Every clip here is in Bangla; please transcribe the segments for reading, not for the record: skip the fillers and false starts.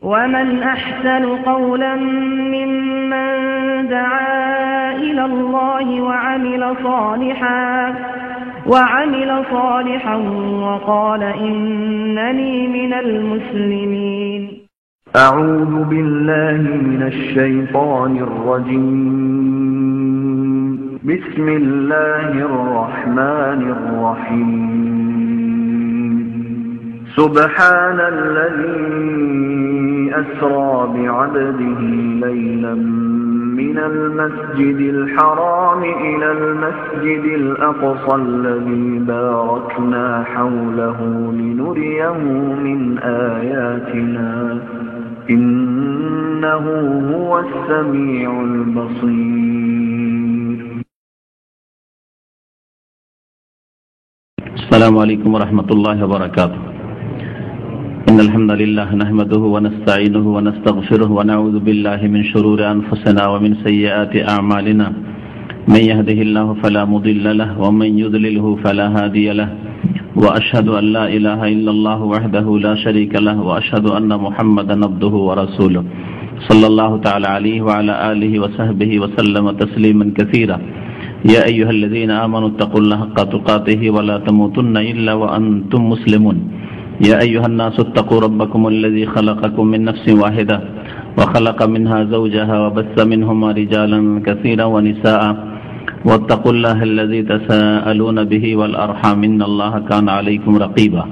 ومن أحسن قولا ممن دعا إلى الله وعمل صالحا وقال إنني من المسلمين. أعوذ بالله من الشيطان الرجيم. بسم الله الرحمن الرحيم. سبحان الذي أسرى بعبده ليلا من المسجد الحرام إلى المسجد الأقصى الذي باركنا حوله لنريه من آياتنا إنه هو السميع البصير. السلام عليكم ورحمة الله وبركاته. إن الحمد لله نحمده ونستعينه ونستغفره ونعوذ بالله من شرور أنفسنا ومن سيئات أعمالنا. من يهده الله فلا مضل له ومن يضلله فلا هادي له وأشهد أن لا إله إلا الله وحده لا شريك له وأشهد أن محمدا عبده ورسوله صلى الله تعالى عليه وعلى آله وصحبه وسلم تسليما كثيرا. يا أيها الذين آمنوا اتقوا الله حق تقاته ولا تموتن إلا وأنتم مسلمون. يا أيها الناس اتقوا ربكم الذي خلقكم من نفس واحدة وخلق منها زوجها وبث منهما رجالا كثيرا ونساء واتقوا الله الذي تساءلون به والأرحام إن الله كان عليكم رقيبا.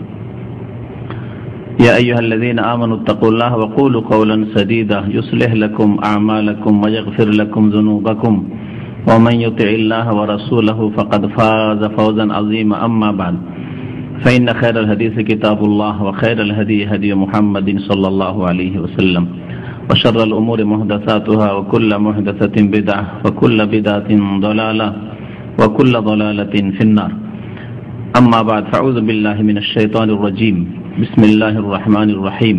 يا أيها الذين آمنوا اتقوا الله وقولوا قولا سديدا يصلح لكم أعمالكم ويغفر لكم ذنوبكم ومن يطع الله ورسوله فقد فاز فوزا عظيما. أما بعد فإن خير الحديث كتاب الله وخير الهدي هدي محمد صلى الله عليه وسلم وشر الأمور محدثاتها وكل محدثة بدعة وكل بدعة ضلالة وكل ضلالة في النار. أما بعد فأعوذ بالله من الشيطان الرجيم. بسم الله الرحمن الرحيم.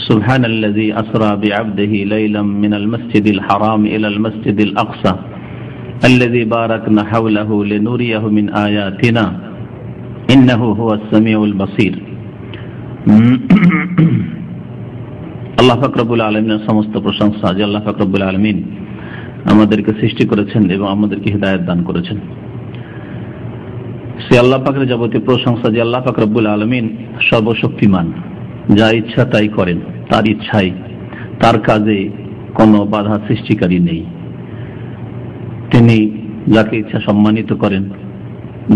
سبحان الذي أسرى بعبده ليلا من المسجد الحرام إلى المسجد الأقصى الذي باركنا حوله لنريه من آياتنا إنه هو السميع البصير. আল্লাহ পাক রব্বুল আলামিনের সমস্ত প্রশংসা যে আল্লাহ পাক রব্বুল আলামিন আমাদেরকে সৃষ্টি করেছেন এবং আমাদেরকে হিদায়াত দান করেছেন। সে আল্লাহ পাকের যাবতীয় প্রশংসা যে আল্লাহ পাক রব্বুল আলামিন সর্বশক্তিমান, যা ইচ্ছা তাই করেন, তার ইচ্ছায় তার কাজে কোনো বাধা সৃষ্টিকারী নেই। তিনি যাকে ইচ্ছা সম্মানিত করেন,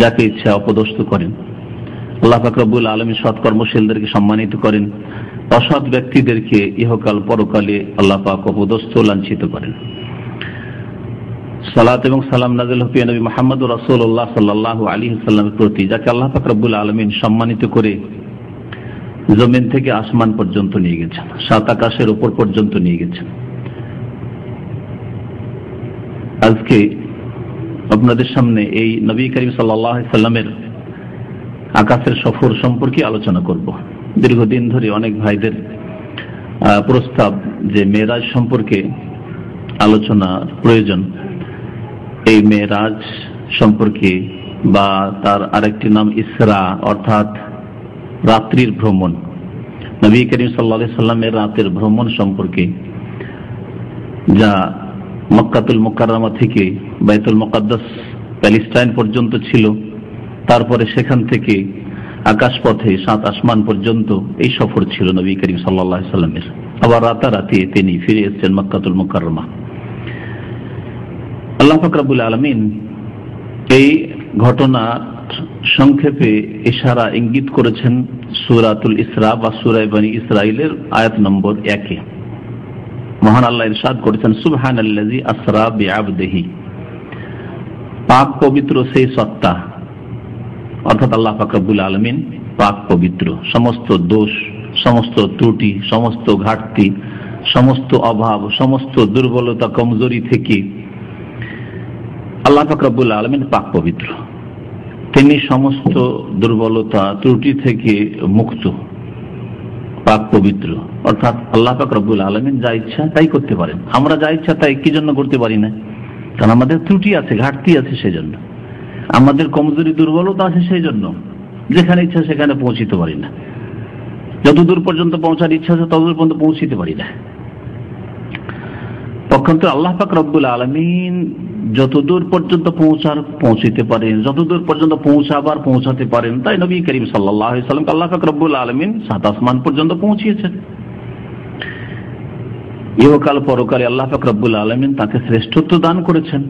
যাকে ইচ্ছা অপদস্থ করেন। আল্লাহ পাক রব্বুল আলামিন সৎকর্মশীলদেরকে সম্মানিত করেন, অসৎ ব্যক্তিদেরকে ইহকাল পরকালে আল্লাহ পাক অপদস্থ লাঞ্ছিত করেন। সালাত এবং সালাম নাযিল হোক নবী মুহাম্মদ রাসূলুল্লাহ সাল্লাল্লাহু আলাইহি ওয়াসাল্লামের প্রতি, যাকে আল্লাহ পাক রব্বুল আলামিন সম্মানিত করে জমিন থেকে আসমান পর্যন্ত নিয়ে গেছেন, সাত আকাশের উপর পর্যন্ত নিয়ে গেছেন। আজকে আপনাদের সামনে এই নবী করিম সাল্লাল্লাহু আলাইহি ওয়াসাল্লামের আকাশের সফর সম্পর্কে আলোচনা করব। দীর্ঘদিন ধরে অনেক ভাইদের প্রস্তাব যে মেরাজ সম্পর্কে আলোচনা প্রয়োজন। এই মেরাজ সম্পর্কে বা তার আরেকটি নাম ইসরা, অর্থাৎ রাত্রির ভ্রমণ, নবী করিম সাল্লাল্লাহু আলাইহি ওয়াসাল্লামের রাতের ভ্রমণ সম্পর্কে, যা মক্কাতুল মুকাররমা থেকে বাইতুল মুকাদ্দাস প্যালেস্টাইন পর্যন্ত ছিল, তারপরে সেখান থেকে আকাশপথে সাত আসমান পর্যন্ত এই সফর ছিল নবী করিম সাল্লাল্লাহু আলাইহি ওয়াসাল্লামের। আবার রাতারাতি তিনি ফিরে এসেছেন মক্কাতুল মুকাররমা। আল্লাহ পাক রব্বুল আলামিন এই ঘটনা সংক্ষেপে ইশারা ইঙ্গিত করেছেন সূরাতুল ইসরা বা সূরা বনী ইসরাঈলের আয়াত নম্বর 1-এ। মহান আল্লাহ ইরশাদ করেছেন, সুবহানাল্লাযী আসরা বিআবদিহি, পাক পবিত্র সেই সত্তা, অর্থাৎ আল্লাহ পাক রব্বুল আলামিন পাক পবিত্র, সমস্ত দোষ, সমস্ত ত্রুটি, সমস্ত ঘাটতি, সমস্ত অভাব, সমস্ত দুর্বলতা, কমজোরি থেকে আল্লাহ পাক রব্বুল আলামিন পাক পবিত্র। তিনি সমস্ত দুর্বলতা ত্রুটি থেকে মুক্ত, পাক পবিত্র। অর্থাৎ আল্লাহ পাক রব্বুল আলামিন যা ইচ্ছা তাই করতে পারেন। আমরা যা ইচ্ছা তাই কি জন্য করতে পারি না? কারণ আমাদের ত্রুটি আছে, ঘাটতি আছে, সেই জন্য আমাদের কমজোরি দুর্বলতা আছে, সেই জন্য যেখানে ইচ্ছা সেখানে পৌঁছিতে পারি না। যতদূর পর্যন্ত পৌঁছার ইচ্ছা আছে ততদূর পর্যন্ত পৌঁছিতে পারি না। পক্ষান্তরে আল্লাহ পাক রব্বুল আলামিন যতদূর পর্যন্ত পৌঁছিতে পারেন, যতদূর পর্যন্ত পৌঁছাতে পারেন, তাই নবী করিম সাল্লাল্লাহু আলাইহি ওয়াসাল্লামকে আল্লাহ পাক রব্বুল আলামিন সাত আসমান পর্যন্ত পৌঁছিয়েছেন। ইহকাল পরকালে আল্লাহ পাক রব্বুল আলামিন তাকে শ্রেষ্ঠত্ব দান করেছেন।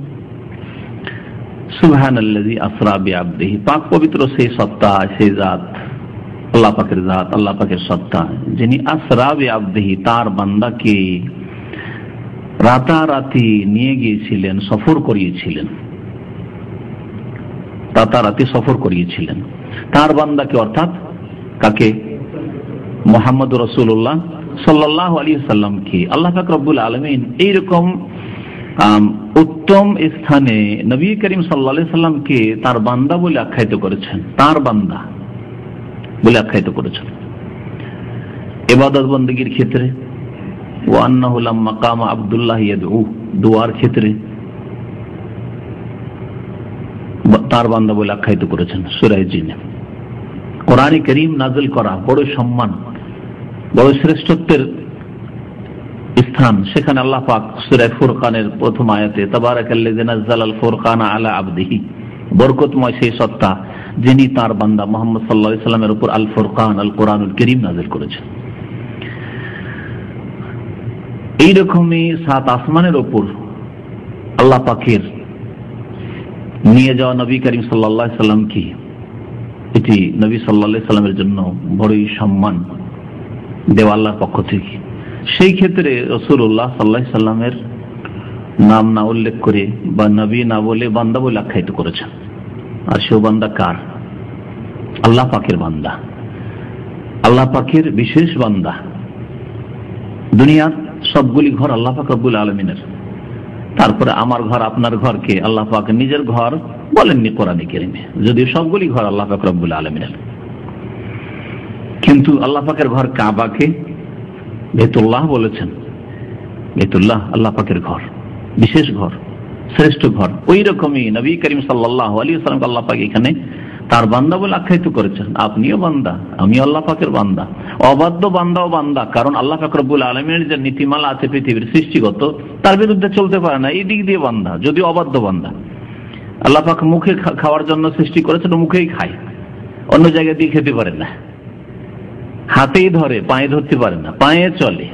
সুবহানাল্লাযী আসরা বিআবদিহি, পাক পবিত্র সেই সত্তা, সেই জাত, আল্লাহ পাকের জাত, আল্লাহ পাকের সত্তা, যিনি আসরা বিআবদিহি তার বান্দাকে রাতারাতি নিয়ে গিয়েছিলেন, সফর করিয়েছিলেন, রাতারাতি সফর করিয়েছিলেন তার বান্দাকে, অর্থাৎ কাকে? মুহাম্মদুর রাসূলুল্লাহ সাল্লাল্লাহু আলাইহি সাল্লামকে আল্লাহ পাক রব্বুল আলামিন এইরকম উত্তম স্থানে নবী করিম সাল্লাল্লাহু আলাইহি সাল্লামকে তার বান্দা বলে আখ্যায়িত করেছেন, তার বান্দা বলে আখ্যায়িত করেছেন। ইবাদত বন্দেগীর ক্ষেত্রে ওয়া আন্নাহু লাম্মা কামা আব্দুল্লাহ ইয়াদউ, দুআর ক্ষেত্রে তার বান্দা বলে আখ্যায়িত করেছেন সূরা জিন। কোরআনে কারীম নাযিল করা বড় সম্মান, বড় শ্রেষ্ঠত্বের স্থান, সেখানে আল্লাহ পাক সূরা ফুরকানের প্রথম আয়াতে তাবারাকাল্লাযী নাযালাল ফুরকানা আলা আবদিহি, বরকতময় সেই সত্তা যিনি তার বান্দা মুহাম্মদ সাল্লাল্লাহু আলাইহি সাল্লামের উপর আল ফুরকান, আল কোরআনুল কারীম নাযিল করেছেন। এইরকমই সাত আসমানের উপর আল্লাহ পাকের নিয়ে যাওয়া নবী করিম সাল্লাল্লাহু আলাইহি সাল্লাম কি, এটি নবী সাল্লাল্লাহু আলাইহি সাল্লামের জন্য বড়ই সম্মান দেওয়া আল্লাহর পক্ষ থেকে। সেই ক্ষেত্রে রাসূলুল্লাহ সাল্লাল্লাহু আলাইহি সাল্লামের নাম না উল্লেখ করে বা নবী না বলে বান্দা বলে আখ্যায়িত করেছেন। আর সেও বান্দা কার? আল্লাহ পাকের বান্দা, আল্লাহ পাকের বিশেষ বান্দা। দুনিয়ার সবগুলি ঘর আল্লাহ পাক রব্বুল আলামিনের, তারপরে আমার ঘর আপনার ঘরকে আল্লাহ পাক নিজের ঘর বলেননি কোরআনে কারীমে, যদিও সবগুলি ঘর আল্লাহ পাক রব্বুল আলামিনের। কিন্তু আল্লাহ পাকের ঘর কাবাকে বাইতুল্লাহ বলেছেন। বাইতুল্লাহ আল্লাহ পাকের ঘর, বিশেষ ঘর, শ্রেষ্ঠ ঘর। ওই রকমই নবী করিম সাল্লাল্লাহু আলাইহি ওয়াসাল্লাম আল্লাহ পাক এখানে তার বান্দা বলে আখ্যায়িত করেছেন। আপনিও বান্দা, আমিও আল্লাহ পাকের বান্দা, অবাধ্য বান্দাও বান্দা। কারণ আল্লাহ পাক রব্বুল আলামিনের যে নীতিমালা আছে পৃথিবীর সৃষ্টিগত, তার বিরুদ্ধে চলতে পারে না, এই দিক দিয়ে বান্দা, যদিও অবাধ্য বান্দা। আল্লাহ পাক মুখে খাওয়ার জন্য সৃষ্টি করেছেন, মুখেই খায়, অন্য জায়গায় দিয়ে খেতে পারে না। হাতেই ধরে, পায়ে ধরতে পারে না, পায়ে চলে।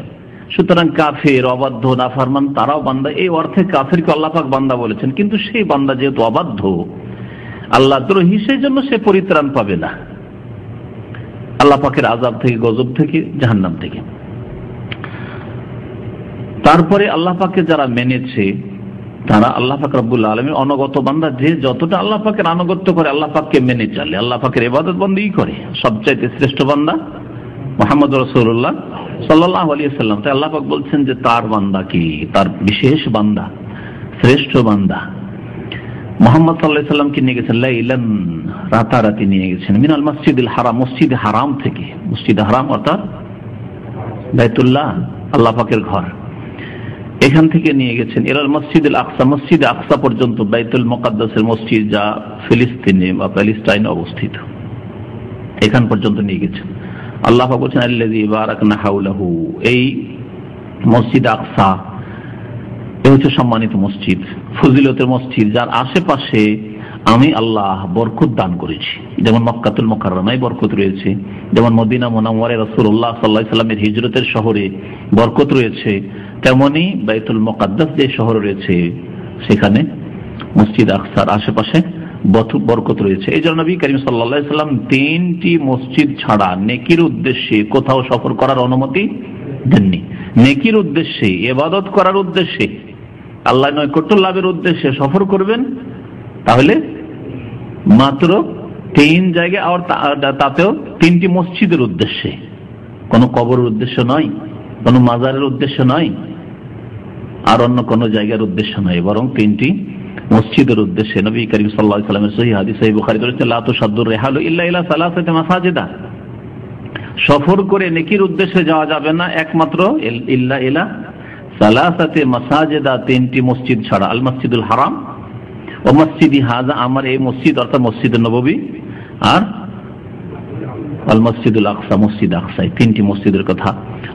সুতরাং কাফের, অবাধ্য, নাফরমান তারাও বান্দা। এই অর্থে কাফেরকে আল্লাহ পাক বান্দা বলেছেন। কিন্তু সেই বান্দা যেহেতু অবাধ্য, আল্লাহ দ্রোহী, সেই জন্য সে পরিত্রাণ পাবে না আল্লাহ পাকের আযাব থেকে, গজব থেকে, জাহান্নাম থেকে। তারপরে আল্লাহ পাককে যারা মেনেছে তারা আল্লাহ পাক রব্বুল আলামিন অনগত বান্দা। যে যতটা আল্লাহ পাকের আনুগত্য করে, আল্লাহ পাককে মেনে চলে, আল্লাহ পাকের ইবাদত বন্দেগী করে, সবচাইতে শ্রেষ্ঠ বান্দা মুহাম্মদ রাসূলুল্লাহ সাল্লাল্লাহু আলাইহি ওয়াসাল্লাম। তাই আল্লাহ পাক বলছেন যে তার বান্দা কি, তার বিশেষ বান্দা, শ্রেষ্ঠ বান্দা মুহাম্মদ সাল্লাল্লাহু আলাইহি ওয়াসাল্লামকে নিয়ে গেছেন লাইলান, রাতারাতি নিয়ে গেছেন, মিনাল মসজিদুল হারাম, মসজিদে হারাম থেকে। মসজিদে হারাম অর্থাৎ বাইতুল্লাহ, আল্লাহ পাকের ঘর, এখান থেকে নিয়ে গেছেন ইলাল মসজিদুল আকসা, মসজিদে আকসা পর্যন্ত, বাইতুল মুকাদ্দাসের মসজিদ যা ফিলিস্তিনে বা প্যালেস্টাইনে অবস্থিত, এখান পর্যন্ত নিয়ে গেছেন। আল্লাহ পাক বলেছেন আল্লাযী বারাকনা হাওলাহু, এই মসজিদ আকসা এ হচ্ছে সম্মানিত মসজিদ, ফজিলতের মসজিদ, যার আশেপাশে আমি আল্লাহ বরকত দান করেছি। যেমন মক্কাতুল মুকাররমায় বরকত রয়েছে, যেমন মদিনা মুনাওয়ারায় রাসূলুল্লাহ সাল্লাল্লাহু আলাইহি সাল্লামের হিজরতের শহরে বরকত রয়েছে, তেমনি বাইতুল মুকাদ্দাস যে শহর রয়েছে সেখানে মসজিদ আকসার আশেপাশে বরকত রয়েছে। এই জন্য নবী করিম সাল্লাল্লাহু আলাইহি সাল্লাম 3টি মসজিদ ছাড়া নেকির উদ্দেশ্যে কোথাও সফর করার অনুমতি দেননি। নেকির উদ্দেশ্যে, ইবাদত করার উদ্দেশ্যে, আল্লাহ নৈকট্য লাভের উদ্দেশ্যে সফর করবেন, তাহলে মাত্র 3 জায়গায়, আর তাতেও 3টি মসজিদের উদ্দেশ্যে, কোনো কবরের উদ্দেশ্য নয়, কোনো মাজারের উদ্দেশ্য নয়, আর অন্য কোনো জায়গার উদ্দেশ্য নয়, বরং 3টি মসজিদের উদ্দেশ্যে। নবী করিম সাল্লাল্লাহু আলাইহি ওয়াসাল্লামের সহিহ হাদিস, সহিহ বুখারীতে রয়েছে লা তুশাদ্দুর রিহালু ইল্লা ইলা সালাসাতি মাসাজিদা, সফর করে নেকির উদ্দেশ্যে যাওয়া যাবে না একমাত্র ইল্লা ইলা সালাসাতি মাসাজিদা, 3টি মসজিদ ছাড়া, আল মসজিদুল হারাম ও মসজিদি হাযা, আমার এই মসজিদ অর্থাৎ মসজিদে নববী, আর আল মসজিদুল আকসা, মসজিদ আকসায় তিনটি মসজিদের কথা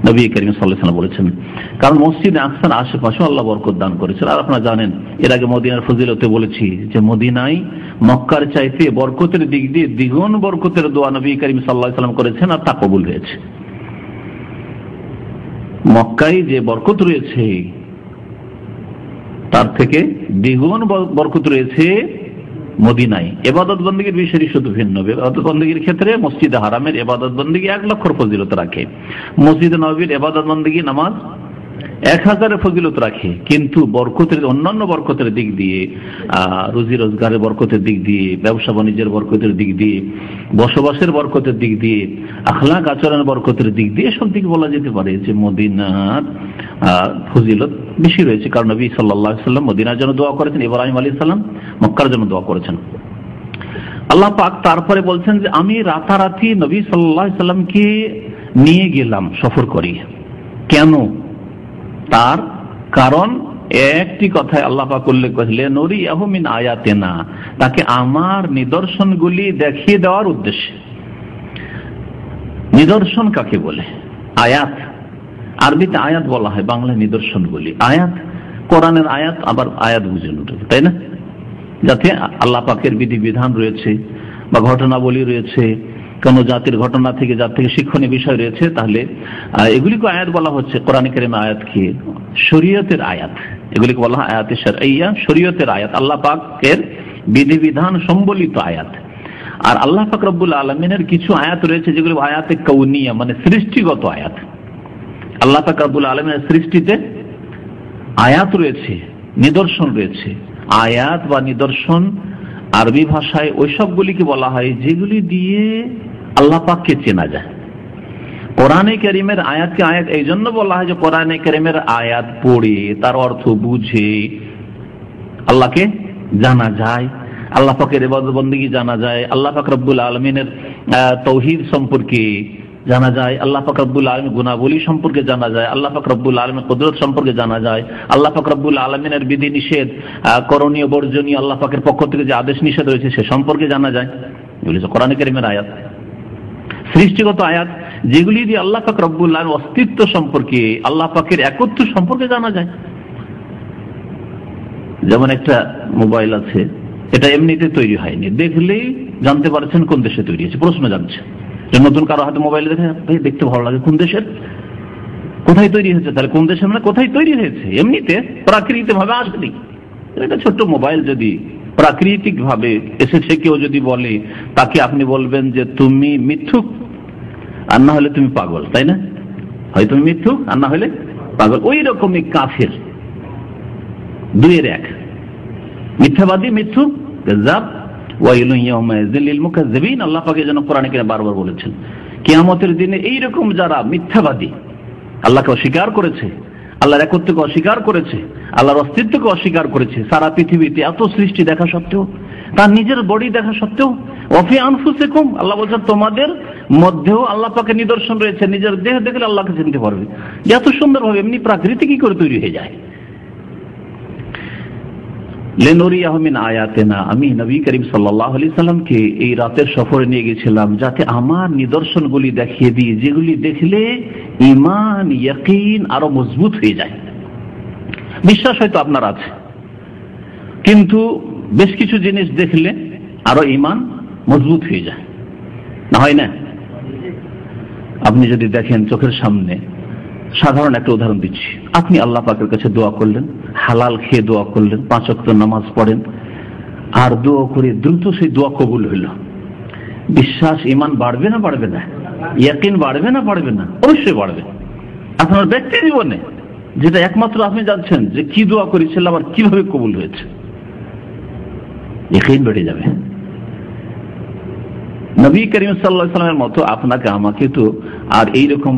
নবী করিম সাল্লাল্লাহু আলাইহি ওয়াসাল্লাম বলেছেন। কারণ মসজিদ আকসার আশেপাশে আল্লাহ বরকত দান করেছেন। আর আপনারা জানেন এর আগে মদিনার ফজিলতে বলেছি যে মদিনায় মক্কার চাইতে বরকতের দিক দিয়ে দ্বিগুণ বরকতের দোয়া নবী করিম সাল্লাল্লাহু আলাইহি ওয়াসাল্লাম করেছেন, আর তা কবুল হয়েছে। মক্কায় যে বরকত রয়েছে তার থেকে দ্বিগুণ বরকত রয়েছে মদিনায়। ইবাদত বন্দেগীর বিষয়টি শুধু ভিন্ন। ইবাদত বন্দেগীর ক্ষেত্রে মসজিদে হারামের ইবাদত বন্দেগী 1,00,000 ফজিলত রাখে, মসজিদে নববীর ইবাদত বন্দেগী নামাজ 1000 ফজিলত রাখে। কিন্তু বরকতের অন্যান্য বরকতের দিক দিয়ে, রুজি রোজগারের বরকতের দিক দিয়ে, ব্যবসা বাণিজ্যের বরকতের দিক দিয়ে, বসবাসের বরকতের দিক দিয়ে, আখলাক আচরণের বরকতের দিক দিয়ে, সব দিক বলা যেতে পারে যে মদিনার ফজিলত বেশি রয়েছে। কারণ নবী সাল্লাল্লাহু আলাইহি ওয়াসাল্লাম মদিনার জন্য দোয়া করেছেন, ইব্রাহিম আলাইহিস সালাম মক্কার জন্য দোয়া করেছেন। আল্লাহ পাক তারপরে বলছেন যে আমি রাতারাতি নবী সাল্লাল্লাহু আলাইহি ওয়াসাল্লামকে নিয়ে গেলাম সফর করি। কেন? তার কারণ একটি কথায় আল্লাহ পাক উল্লেখ করেছিলেন, নুরিয়াহু মিন আয়াতিনা, তাকে আমার নিদর্শনগুলি দেখিয়ে দেওয়ার উদ্দেশ্যে। নিদর্শন কাকে বলে? আয়াত। আরবিতে আয়াত বলা হয়, বাংলায় নিদর্শনগুলি। আয়াত কোরআনের আয়াত, আবার আয়াত বুঝে নিতে, তাই না? যাতে আল্লাহ পাকের বিধিবিধান রয়েছে বা ঘটনাবলী রয়েছে, কোন জাতির ঘটনা থেকে যার থেকে শিক্ষণীয় বিষয় রয়েছে, তাহলে এগুলিকে আয়াত বলা হচ্ছে। কোরআনে কারিমে আয়াত কি? শরীয়তের আয়াত। এগুলিকে বলা হয় আয়াতে শারঈয়া, শরীয়তের আয়াত, আল্লাহ পাকের বিধিবিধান সম্বলিত আয়াত। আর আল্লাহ পাক রব্বুল আলামিনের কিছু আয়াত রয়েছে যেগুলো আয়াতে কাউনিয়া, মানে সৃষ্টিগত আয়াত। আল্লাহ পাক রব্বুল আলামিনের সৃষ্টিতে আয়াত রয়েছে, নিদর্শন রয়েছে। আয়াত বা নিদর্শন আরবি ভাষায় ওই সবগুলিকে বলা হয় যেগুলি দিয়ে আল্লাহ পাককে চেনা যায়। কোরআনে কারীমের আয়াতকে আয়াত এই জন্য বলা হয় যে কোরআনে কারীমের আয়াত পড়ে তার অর্থ বুঝে আল্লাহকে জানা যায়, আল্লাহ পাকের ইবাদত বন্দেগী জানা যায়, আল্লাহ পাক রব্বুল আলামিনের তাওহীদ সম্পর্কে জানা যায়, আল্লাহ পাক রব্বুল আলামিনের গুণাবলী সম্পর্কে জানা যায়, আল্লাহ পাক রব্বুল আলামিনের কুদরত সম্পর্কে জানা যায়, আল্লাহ পাক রব্বুল আলামিনের বিধি নিষেধ, করণীয় বর্জনীয় আল্লাহ পাকের পক্ষ থেকে যে আদেশ নিষেধ রয়েছে সে সম্পর্কে জানা যায়। এগুলি কোরআনে কারীমের আয়াত, সৃষ্টিগত আয়াত, যেগুলি দিয়ে আল্লাহ পাক রব্বুল আলামিনের অস্তিত্ব সম্পর্কে, আল্লাহ পাকের একত্ব সম্পর্কে জানা যায়। যেমন একটা মোবাইল আছে, এটা এমনিতে তৈরি হয়নি, দেখলেই জানতে পারছেন কোন দেশে তৈরি হয়েছে। প্রশ্ন জানছে, নতুন কারো হাতে মোবাইল দেখে ভাই দেখতে ভালো লাগে, কোন দেশের, কোথায় তৈরি হয়েছে? তাহলে কোন দেশে মানে কোথায় তৈরি হয়েছে? এমনিতে প্রাকৃতিক ভাবে আসেনি। এটা ছোট্ট মোবাইল যদি প্রাকৃতিক ভাবে এসেছে কেউ যদি বলে, তাকে আপনি বলবেন যে তুমি মিথ্যুক, আর না হলে তুমি পাগল, তাই না? হয় তুমি মিথ্যুক আর না হলে পাগল। ওই রকমই কাফির, দুইয়ের এক, মিথ্যাবাদী, মিথ্যুক, কাযাব। আল্লাহ পাক যেন কোরআনে কারীমে বারবার বলেছেন কিয়ামতের দিনে এইরকম যারা মিথ্যাবাদী, আল্লাহকে অস্বীকার করেছে, আল্লাহর একত্বকে অস্বীকার করেছে, আল্লাহর অস্তিত্বকে অস্বীকার করেছে, সারা পৃথিবীতে এত সৃষ্টি দেখা সত্ত্বেও, তার নিজের বডি দেখা সত্ত্বেও, ওয়াফি আনফুসিকুম, আল্লাহ বলছেন তোমাদের মধ্যেও আল্লাহ পাকের নিদর্শন রয়েছে, নিজের দেহ দেখলে আল্লাহকে চিনতে পারবে। এত সুন্দরভাবে এমনি প্রাকৃতিক কি করে তৈরি হয়ে যায়। লিনুরিয়াহু মিন আয়াতিনা, আমি নবী করিম সাল্লাল্লাহু আলাইহি সাল্লামকে এই রাতের সফরে নিয়ে গেছিলাম যাতে আমার নিদর্শনগুলি দেখিয়ে দিই, যেগুলি দেখলে ঈমান, ইয়াকিন আরো মজবুত হয়ে যায়। বিশ্বাস হয়তো আপনার আছে, কিন্তু বেশ কিছু জিনিস দেখলে আরো ঈমান মজবুত হয়ে যায়, না হয় না? আপনি যদি দেখেন চোখের সামনে, সাধারণ একটা উদাহরণ দিচ্ছি, আপনি আল্লাহ পাকের কাছে দোয়া করলেন, হালাল খেয়ে দোয়া করলেন, 5 ওয়াক্ত নামাজ পড়েন, আর দোয়া করে দ্রুত সেই দোয়া কবুল হইল, বিশ্বাস, ঈমান বাড়বে না বাড়বে না? ইয়াকিন বাড়বে না বাড়বে না? অবশ্যই বাড়বে। আপনার ব্যক্তি জীবনে যেটা একমাত্র আপনি জানছেন যে কি দোয়া করেছিলাম আর কিভাবে কবুল হয়েছে, ইয়াকিন বেড়ে যাবে। নবী করিম সাল্লাল্লাহু আলাইহি ওয়াসাল্লামের মতো আপনাকে আমাকে তো আর এইরকম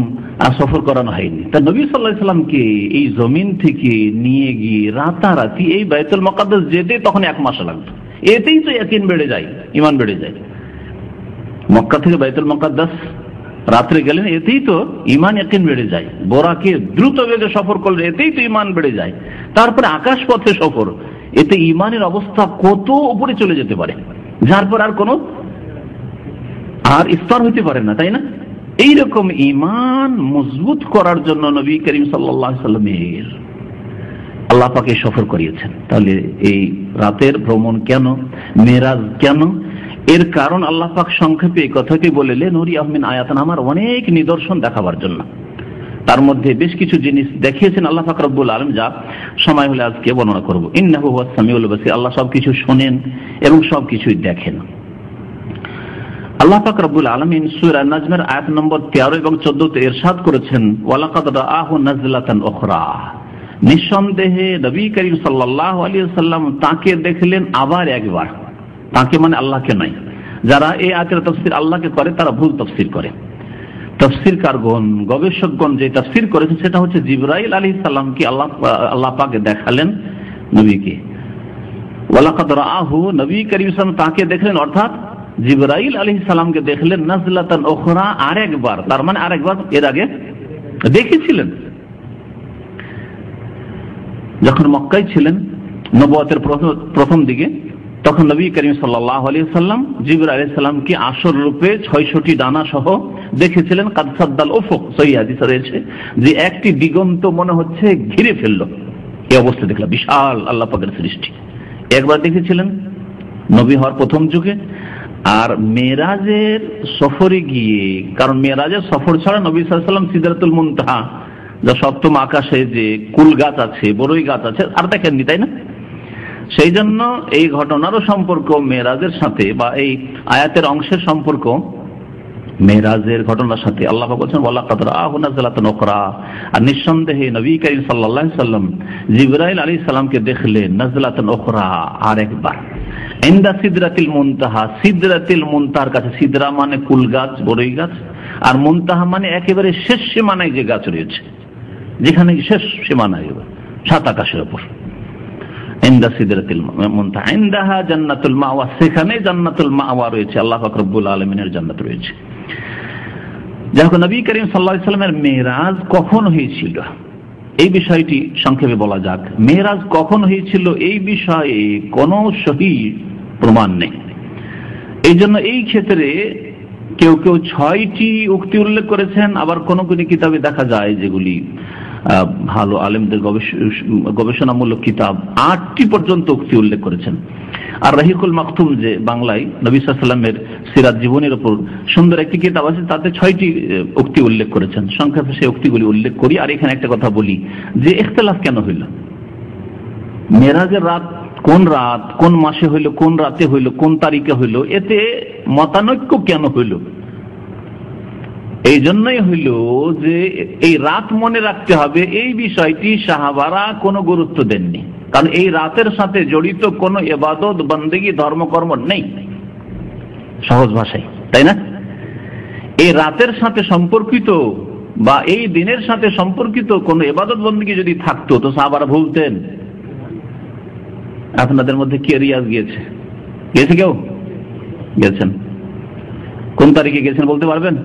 সফর করানো হয়নি। তা নবী সাল্লাল্লাহু আলাইহি ওয়াসাল্লামকে এই জমিন থেকে নিয়ে গিয়ে রাতারাতি এই বাইতুল মুকাদ্দাস যেতে তখন 1 মাস লাগতো। এতেই তো ইয়াকিন বেড়ে যায়, ঈমান বেড়ে যায়। মক্কা থেকে বাইতুল মুকাদ্দাস রাত্রে গেলেন, এতেই তো ঈমান, ইয়াকিন বেড়ে যায়। বোরাকে দ্রুত বেগে সফর করলে এতেই তো ঈমান বেড়ে যায়। তারপরে আকাশ পথে সফর, এতে ঈমানের অবস্থা কত উপরে চলে যেতে পারে, যার পর আর কোনো আর স্তর হইতে পারে না, তাই না? এইরকম ঈমান মজবুত করার জন্য নবী করিম সাল্লাল্লাহু আলাইহি সাল্লামের আল্লাহ পাকে সফর করিয়েছেন। তাহলে এই রাতের ভ্রমণ কেন, মেরাজ কেন, এর কারণ আল্লাহ পাক সংক্ষেপে এই কথাকে বলেলেন নুরিয়াহু মিন আয়াতিনা, আমার অনেক নিদর্শন দেখাবার জন্য। তার মধ্যে বেশ কিছু জিনিস দেখিয়েছেন আল্লাহ পাক রব্বুল আলামিন, যা সময় হলে আজকে বর্ণনা করব। ইন্নাহু হুয়াস সামিউল বাসীর, আল্লাহ সবকিছু শোনেন এবং সবকিছুই দেখেন। আল্লাহ পাক রব্বুল আলামিন সূরা নাজমের আয়াত নম্বর 13 এবং 14 তে ইরশাদ করেছেন, ওয়ালাকাদ রাআহু নাজলাতান উখরা, নিঃসন্দেহে নবী করিম সাল্লাল্লাহু আলাইহি ওয়াসাল্লাম তাকে দেখলেন আবার একবার। তাকে মানে আল্লাহকে নয়। যারা এই আয়াতের তাফসীর আল্লাহকে করে তারা ভুল তাফসীর করে। তাফসীরকারগণ, গবেষকগণ যে তাফসীর করেছেন সেটা হচ্ছে জিবরাইল আলাইহিস সালামকে আল্লাহ পাক দেখালেন নবীকে। ওয়ালাকাদ রাআহু, নবী করিম সাল্লাল্লাহু আলাইহি ওয়াসাল্লাম তাকে দেখলেন, অর্থাৎ জিবরাইল আলাইহিস সালামকে দেখলেন নাজলাতান উখরা, আরেকবার। তার মানে আরেকবার এর আগে দেখেছিলেন। যখন মক্কায় ছিলেন নবুয়তের প্রথম দিকে, তখন নবী করিম সাল্লাল্লাহু আলাইহি ওয়াসাল্লাম জিবরাইল আলাইহিস সালামকে আসর রূপে ৬৬টি ডানা সহ দেখেছিলেন। কাদ সাদ্দাল উফুক, সহিহ হাদিসে রয়েছে যে একটি দিগন্ত মনে হচ্ছে ঘিরে ফেললো, এই অবস্থা দেখলাম। বিশাল আল্লাহ পাকের সৃষ্টি। একবার দেখেছিলেন নবী হওয়ার প্রথম যুগে। আর মেরাজের সফরে গিয়ে, কারণ মেরাজের সফর ছাড়া নবী সাল্লাল্লাহু আলাইহি ওয়াসাল্লাম সিদরাতুল মুনতাহা, যা সপ্তম আকাশে যে কুল গাছ আছে, বড়ই গাছ আছে, আর দেখেননি, তাই না? সেই জন্য এই ঘটনারও সম্পর্ক মেরাজের সাথে, বা এই আয়াতের অংশের সম্পর্ক মেরাজের ঘটনার সাথে। আল্লাহ পাক বলেছেন ওয়ালাকাদ রাআহু নাজলাতান উখরা, আর নিঃসন্দেহে নবী করিম সাল্লাল্লাহু আলাইহি ওয়াসাল্লাম জিবরাইল আলাইহিস সালামকে দেখলেন নাজলাতান উখরা, আরেকবার। ইনদা সিদরাতিল মুনতাহা, সিদরাতিল মুনতাহার কাছে। সিদরা মানে কুল গাছ, বড়ই গাছ, আর মুনতাহা মানে একেবারে শেষ সীমানায় যে গাছ রয়েছে, যেখানে শেষ সীমানায়, সাত আকাশের উপর। ইনদা সিদরাতিল মুনতাহা ইনদাহা জান্নাতুল মাওয়া, সেখানে জান্নাতুল মাওয়া রয়েছে, আল্লাহ পাক রব্বুল আলামিনের জান্নাত রয়েছে। যাই নবী করিম সাল্লাল্লাহু আলাইহি ওয়াসাল্লামের মেরাজ কখন হয়েছিল এই বিষয়টি সংক্ষেপে বলা যাক। মেরাজ কখন হয়েছিল এই বিষয়ে কোনো সহি প্রমাণ নেই। এই জন্য এই ক্ষেত্রে কেউ কেউ 6টি উক্তি উল্লেখ করেছেন, আবার কোন কোন কিতাবে দেখা যায় যেগুলি ভালো আলেমদের গবেষণামূলক কিতাব 8টি পর্যন্ত উক্তি উল্লেখ করেছেন। আর রাহিকুল মাকতুম, যে বাংলায় নবী সাল্লাল্লাহু আলাইহি ওয়াসাল্লামের সিরাত জীবনের উপর সুন্দর একটি কিতাব আছে, তাতে 6টি উক্তি উল্লেখ করেছেন। সংক্ষেপে সেই উক্তিগুলি উল্লেখ করি। আর এখানে একটা কথা বলি যে ইখতিলাফ কেন হইল, মেরাজের রাত কোন রাত, কোন মাসে হইল, কোন রাতে হইল, কোন তারিখে হইল, এতে মতানৈক্য কেন হইল? এই জন্যই হইল যে এই রাত মনে রাখতে হবে, এই বিষয়টি সাহাবারা কোনো গুরুত্ব দেননি। কারণ এই রাতের সাথে জড়িত কোনো ইবাদত, বন্দেগী, ধর্মকর্ম নেই, সহজ ভাষায়, তাই না? এই রাতের সাথে সম্পর্কিত বা এই দিনের সাথে সম্পর্কিত কোনো ইবাদত বন্দেগী যদি থাকতো তো সাহাবারা ভুলতেন। আপনাদের মধ্যে কে রিয়াজ গিয়েছে? কেউ গেছেন? কোন তারিখে গেছেন বলতে পারবেন?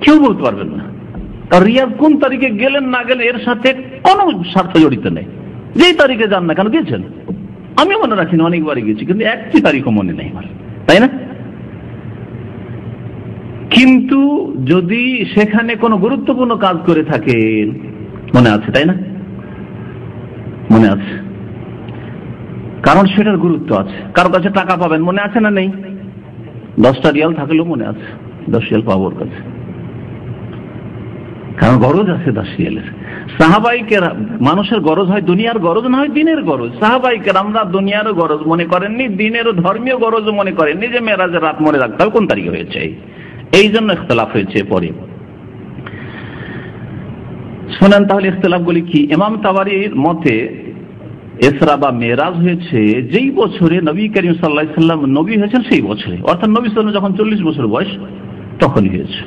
কেউ বলতে পারবেন না। কারণ রিয়াজ কোন তারিখে গেলেন না গেলেন এর সাথে কোনো স্বার্থ জড়িত নেই। যেই তারিখে যান না কেন গেছেন। আমি মনে রাখিনি, অনেকবারই গেছি, কিন্তু একটি তারিখও মনে নেই আমার, তাই না? কিন্তু যদি সেখানে কোনো গুরুত্বপূর্ণ কাজ করে থাকেন, মনে আছে, তাই না? মনে আছে, কারণ সেটার গুরুত্ব আছে। কারো কাছে টাকা পাবেন, মনে আছে না নেই? 10টা রিয়াল থাকলেও মনে আছে, 10 রিয়াল পাবো ওর কাছে, কারণ গরজ আছে 10 রিয়ালের। সাহাবাই কেরাম, মানুষের গরজ হয় দুনিয়ার গরজ, না হয় দিনের গরজ। সাহাবাই কেরামরা দুনিয়ারও গরজ মনে করেননি, দিনেরও ধর্মীয় গরজ মনে করেননি যে মেরাজের রাত মনে রাখতে হবে কোন তারিখে হয়েছে। এই জন্য ইখতিলাফ হয়েছে পরে। শোনেন তাহলে ইখতিলাফগুলি কি। ইমাম তাবারির মতে ইসরা বা মেরাজ হয়েছে যেই বছরে নবী করিম সাল্লাল্লাহু আলাইহি ওয়াসাল্লাম নবী হয়েছেন সেই বছরে, অর্থাৎ নবী সাল্লাল্লাহু আলাইহি ওয়াসাল্লাম যখন 40 বছর বয়স তখনই হয়েছে।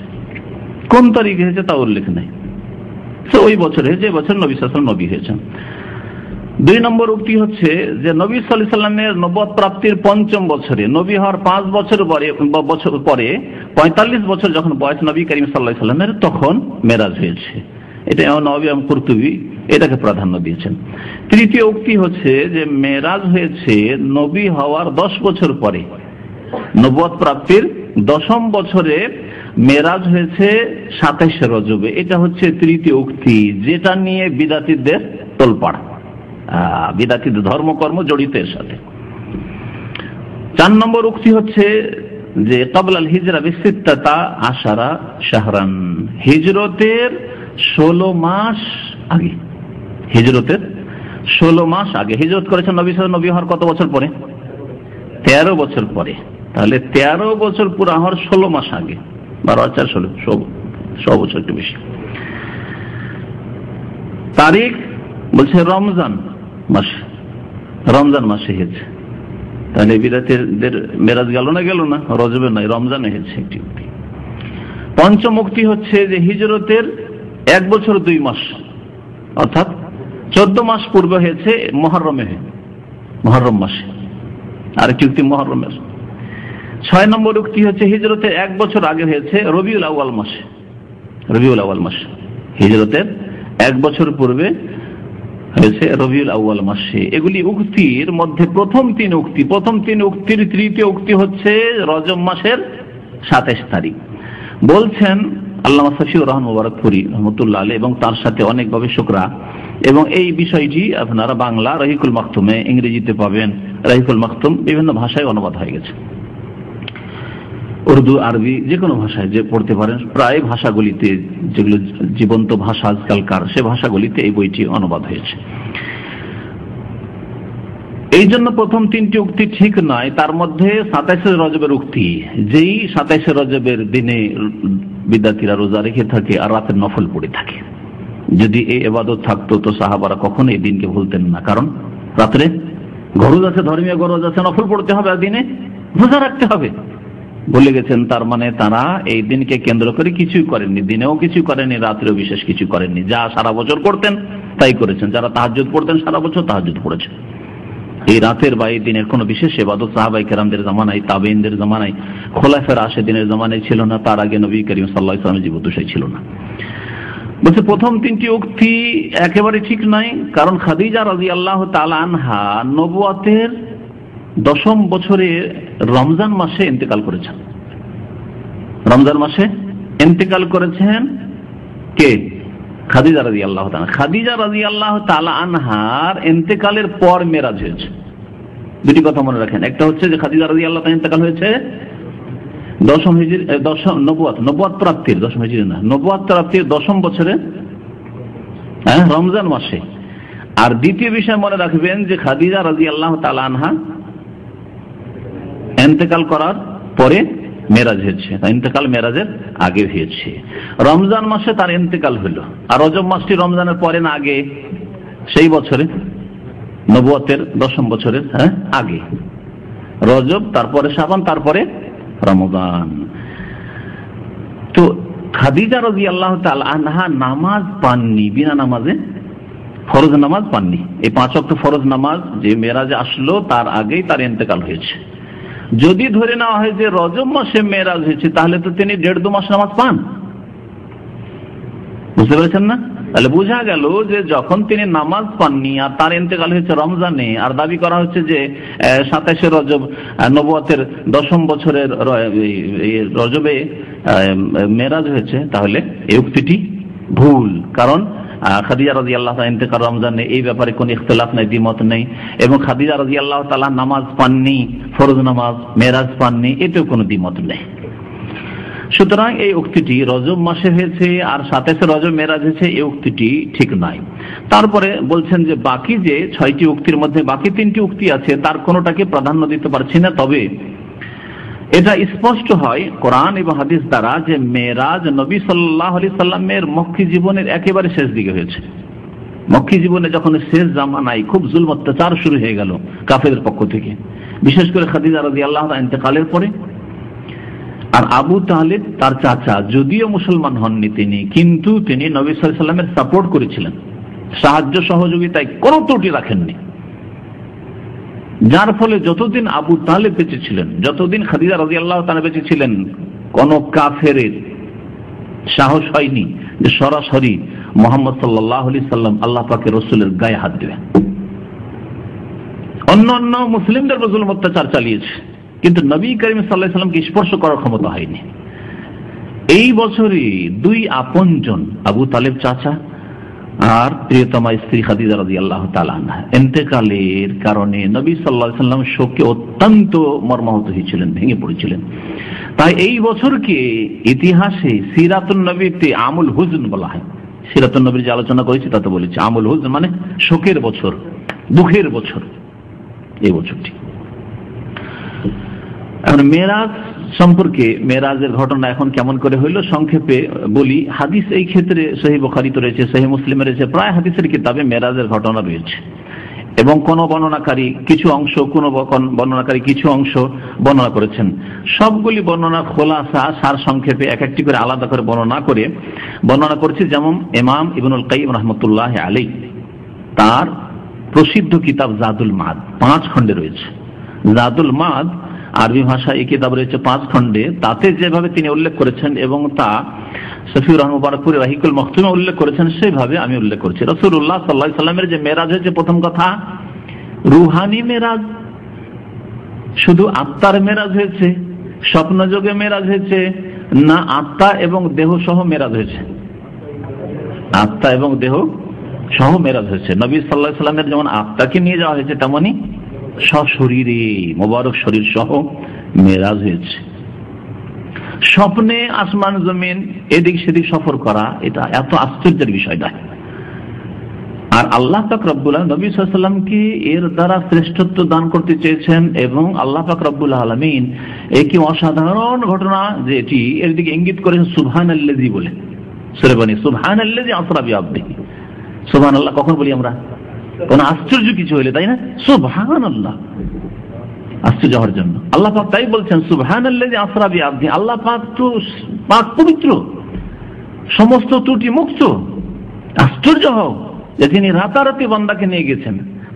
কোন তারিখে হয়েছে তা উল্লেখ নেই। ওই বছরে, যে বছর নবী সাল্লাল্লাহু আলাইহি ওয়াসাল্লাম নবী হয়েছেন। 2 নম্বর উক্তি হচ্ছে যে নবী সাল্লাল্লাহু আলাইহি ওয়াসাল্লামের নবুয়ত প্রাপ্তির 5ম বছরে, নবী হওয়ার 5 বছর পরে 45 বছর যখন বয়স নবী করিম সাল্লাল্লাহু আলাইহি ওয়াসাল্লামের, তখন মেরাজ হয়েছে। এটা নবী কুরতুবী এটাকে প্রাধান্য দিয়েছেন। 3য় উক্তি হচ্ছে যে মেরাজ হয়েছে নবী হওয়ার 10 বছর পরে, নবুয়ত প্রাপ্তির দশম বছরে মেরাজ হয়েছে 27 রজবে। এটা হচ্ছে তৃতীয় উক্তি, যেটা নিয়ে বিদাতীদের তোলপাড়, বিদাতীদের ধর্মকর্ম জড়িত এর সাথে। 4 নম্বর উক্তি হচ্ছে যে ক্বাবলাল হিজরা বিসিত্তাতা আশারা শাহরান, হিজরতের 16 মাস আগে। হিজরতের 16 মাস আগে হিজরত করেছেন নবী সাল্লাল্লাহু আলাইহি ওয়াসাল্লাম। নবী হওয়ার কত বছর পরে? 13 বছর পরে। তাহলে 13 বছর পুরা হওয়ার 16 মাস আগে, 12 আর 4 16 বছর একটু বেশি। তারিখ বলছে রমজান মাস, রমজান মাসে হয়েছে। তাহলে বিদাতীদের মেরাজ গেল না? রজবে নয়, রমজানে হয়েছে একটি উক্তি। পঞ্চম উক্তি হচ্ছে যে হিজরতের 1 বছর 2 মাস, অর্থাৎ 14 মাস পূর্বে হয়েছে মুহররম মাসে। আরেকটি উক্তি মুহররম মাসে। 6 নম্বর উক্তি হচ্ছে হিজরতের 1 বছর আগে হয়েছে রবিউল আউয়াল মাসে। রবিউল আউয়াল মাসে হিজরতের 1 বছর পূর্বে হয়েছে রবিউল আউয়াল মাসে। এগুলি উক্তির মধ্যে প্রথম 3 উক্তি। প্রথম 3 উক্তির তৃতীয় উক্তি হচ্ছে রজব মাসের 27 তারিখ। বলছেন আল্লামা শফিউর রহমান মুবারকপুরী রহমাতুল্লাহ আলাইহি এবং তার সাথে অনেক গবেষকরা, এবং এই বিষয়টি আপনারা বাংলা রহিকুল মাকতুমে, ইংরেজিতে পাবেন রহিকুল মাকতুম, বিভিন্ন ভাষায় অনুবাদ হয়ে গেছে, উর্দু আরবি যে কোনো ভাষায় যে পড়তে পারেন। প্রায় ভাষাগুলিতে, যেগুলো জীবন্ত ভাষা আজকালকার, সে ভাষাগুলিতে এই বইটি অনুবাদ হয়েছে। এই জন্য প্রথম 3টি উক্তি ঠিক নয়। তার মধ্যে 27 রজবের উক্তি, যেই 27 রজবের দিনে বিদ্যার্থীরা রোজা রেখে থাকে আর রাতের নফল পড়ে থাকে। যদি এই ইবাদত থাকতো তো সাহাবারা কখনো এই দিনকে ভুলতেন না, কারণ রাত্রে গরজ আছে, ধর্মীয় গরজ আছে, নফল পড়তে হবে আর দিনে রোজা রাখতে হবে বলে গেছেন। তার মানে তারা এই দিনকে কেন্দ্র করে কিছুই করেননি, দিনেও কিছু করেননি, রাত্রেও বিশেষ কিছু করেননি। যা সারা বছর করতেন তাই করেছেন। যারা তাহাজ্জুদ পড়তেন সারা বছর তাহাজ্জুদ পড়েছেন। এই রাতের বা এই দিনের কোনো বিশেষ ইবাদত সাহাবায়ে কেরামদের জামানায়, তাবেঈনদের জামানায়, খোলাফায়ে রাশিদিনের জামানায় ছিল না। তার আগে নবী করিম সাল্লাল্লাহু আলাইহি ওয়াসাল্লামের জীবদ্দশায় ছিল না। বলছে প্রথম 3টি উক্তি একেবারে ঠিক নয়, কারণ খাদিজা রাদিয়াল্লাহু তাআলা আনহা নবুয়তের 10ম বছরে রমজান মাসে ইন্তেকাল করেছেন। রমজান মাসে ইন্তেকাল করেছেন কে? খাদিজা রাদিয়াল্লাহু তাআলা। খাদিজা রাদিয়াল্লাহু তাআলা আনহার ইন্তেকালের পর মেরাজ হয়েছে। দুটি কথা মনে রাখেন, একটা হচ্ছে যে খাদিজা রাদিয়াল্লাহু তাআলা ইন্তেকাল হয়েছে 10ম হিজরি, 10ম নবুয়ত প্রাপ্তির, 10ম হিজরি না, নবুয়ত প্রাপ্তির 10ম বছরে রমজান মাসে। আর দ্বিতীয় বিষয় মনে রাখবেন যে খাদিজা রাদিয়াল্লাহু তাআলা আনহা ইন্তেকাল করার পরে মেরাজ হয়েছে, ইন্তেকাল মেরাজের আগে হয়েছে। রমজান মাসে তার ইন্তেকাল হলো, আর রজব মাসটি রমজানের পরে না আগে? সেই বছরে নবুয়তের 10ম বছরের আগে রজব, তারপরে শাবান, তারপরে রমজান। তো খাদিজা রাদিয়াল্লাহু তাআলা আনহা নামাজ পাননি, বিনা নামাজে ফরজ নামাজ পাননি। এই 5 ওয়াক্ত ফরজ নামাজ যে মেরাজে আসলো তার আগেই তার ইন্তেকাল হয়েছে। যদি ধরে নেওয়া হয় যে রজব মাসে মেরাজ হয়েছে, তাহলে তো তিনি 1.5-2 মাস নামাজ পান। বুঝতে পেরেছেন না? তাহলে বোঝা গেল যে যখন তিনি নামাজ পাননি আর তার ইন্তেকাল হয়েছে রমজানে, আর দাবি করা হচ্ছে যে 27 রজব নবুয়তের 10ম বছরের রজবে মেরাজ হয়েছে, তাহলে এই উক্তিটি ভুল। কারণ খাদিজা রাদিয়াল্লাহু তাআলা ইন্তেকাল রমজানে, এই ব্যাপারে কোনো ইখতিলাফ নাই, দ্বিমত নেই। এবং খাদিজা রাদিয়াল্লাহু তাআলা নামাজ পাননি, ফরজ নামাজ, মেরাজ পাননি, এতেও কোনো দ্বিমত নেই। সুতরাং এই উক্তিটি রজব মাসে হয়েছে আর 27 রজব মেরাজ হয়েছে, এই উক্তিটি ঠিক নয়। তারপরে বলছেন যে বাকি যে 6টি উক্তির মধ্যে বাকি 3টি উক্তি আছে, তার কোনোটাকে প্রাধান্য দিতে পারছি না। তবে এটা স্পষ্ট হয় কোরআন এবং হাদিস দ্বারা যে মেরাজ নবী সাল্লাল্লাহু আলাইহি সাল্লামের মক্কি জীবনের একেবারে শেষ দিকে হয়েছে। মক্কি জীবনে যখন শেষ জামানায় খুব জুলম অত্যাচার শুরু হয়ে গেল কাফেরদের পক্ষ থেকে, বিশেষ করে খাদিজা রাদিয়াল্লাহু তাআলা ইন্তেকালের পরে। আর আবু তালেব তার চাচা, যদিও মুসলমান হননি তিনি, কিন্তু তিনি নবী সাল্লাল্লাহু আলাইহি সাল্লামের সাপোর্ট করেছিলেন, সাহায্য সহযোগিতায় কোনো ত্রুটি রাখেননি। যার ফলে যতদিন আবু তালেব বেঁচে ছিলেন, যতদিন খাদিজা রাদিয়াল্লাহু তাআলা বেঁচে ছিলেন, কোন কাফেরের সাহস হয়নি যে সরাসরি মুহাম্মদ সাল্লাল্লাহু আলাইহি সাল্লাম আল্লাহ পাকের রাসূলের গায়ে হাত দেবেন। অন্যান্য মুসলিমদের উপর জুলম অত্যাচার চালিয়েছে, কিন্তু নবী করিম সাল্লাল্লাহু আলাইহি ওয়াসাল্লামকে স্পর্শ করার ক্ষমতা হয়নি। এই বছরই দুই আপনজন, আবু তালেব চাচা আর প্রিয়তমা স্ত্রী খাদিজা রাদিয়াল্লাহু তাআলা আনহা ইন্তেকালের কারণে নবী সাল্লাল্লাহু আলাইহি ওয়াসাল্লাম শোকে অত্যন্ত মর্মাহত হয়েছিলেন, ভেঙে পড়েছিলেন। তাই এই বছরকে ইতিহাসে সিরাতুন নবীতে আমুল হুজন বলা হয়। সিরাতুন নবীর যে আলোচনা করেছি তাতে বলেছি আমুল হুজন মানে শোকের বছর, দুঃখের বছর এই বছরটি। এখন মেরাজ সম্পর্কে, মেরাজের ঘটনা এখন কেমন করে হইল সংক্ষেপে বলি। হাদিস এই ক্ষেত্রে সহিহ বুখারীতে রয়েছে, সহিহ মুসলিমে রয়েছে, প্রায় হাদিসের কিতাবে মেরাজের ঘটনা রয়েছে এবং কোন বর্ণনাকারী কিছু অংশ, কোন বর্ণনাকারী কিছু অংশ বর্ণনা করেছেন। সবগুলি বর্ণনা খোলাসা সার সংক্ষেপে এক একটি করে আলাদা করে বর্ণনা করেছে। যেমন ইমাম ইবনুল কাইয়িম রাহমাতুল্লাহি আলাইহি তার প্রসিদ্ধ কিতাব জাদুল মাদ 5 খণ্ডে রয়েছে। জাদুল মাদ আরবি ভাষায় এই কিতাব রয়েছে 5 খণ্ডে। তাতে যেভাবে তিনি উল্লেখ করেছেন এবং তা শফিউর রহমান মুবারকপুরি রাহিকুল মখতুমে উল্লেখ করেছেন, সেইভাবে আমি উল্লেখ করছি। রাসূলুল্লাহ সাল্লাল্লাহু আলাইহি সাল্লামের যে মেরাজ হয়েছে, প্রথম কথা রুহানি মেরাজ, শুধু আত্মার মেরাজ হয়েছে, স্বপ্নযোগে মেরাজ হয়েছে, না আত্মা এবং দেহ সহ মেরাজ হয়েছে? আত্মা এবং দেহ সহ মেরাজ হয়েছে। নবী সাল্লাল্লাহু আলাইহি সাল্লামের যেমন আত্মাকে নিয়ে যাওয়া হয়েছে, তেমনি সশরীরে মোবারক শরীর সহ মেরাজ হয়েছে। স্বপ্নে আসমান জমিন এদিক সেদিক সফর করা, এটা এত আশ্চর্যের বিষয় নয়। আর আল্লাহ পাক রব্বুল আলামিন নবী সাল্লাল্লাহু আলাইহি সাল্লামকে এর দ্বারা শ্রেষ্ঠত্ব দান করতে চেয়েছেন এবং আল্লাহ পাক রব্বুল আলামিন একটি অসাধারণ ঘটনা যে এটি এর দিকে ইঙ্গিত করেছেন সুবহানাল্লাযী বলে। সূরা বনি সুবহানাল্লাযী আসরা বিআবদিহি। সুবহানাল্লাহ কখন বলি আমরা? কোন আশ্চর্য কিছু হইলে, তাই না? সুবহানাল্লাহ, আশ্চর্য হওয়ার জন্য আল্লাহ পাক তাই বলছেন সুবহানাল্লাযী আসরা বিআবদিহি। আল্লাহ পাক তো পাক পবিত্র, সমস্ত ত্রুটি মুক্ত। আশ্চর্য হও যে তিনি রাতারাতি বান্দাকে নিয়ে গেছেন।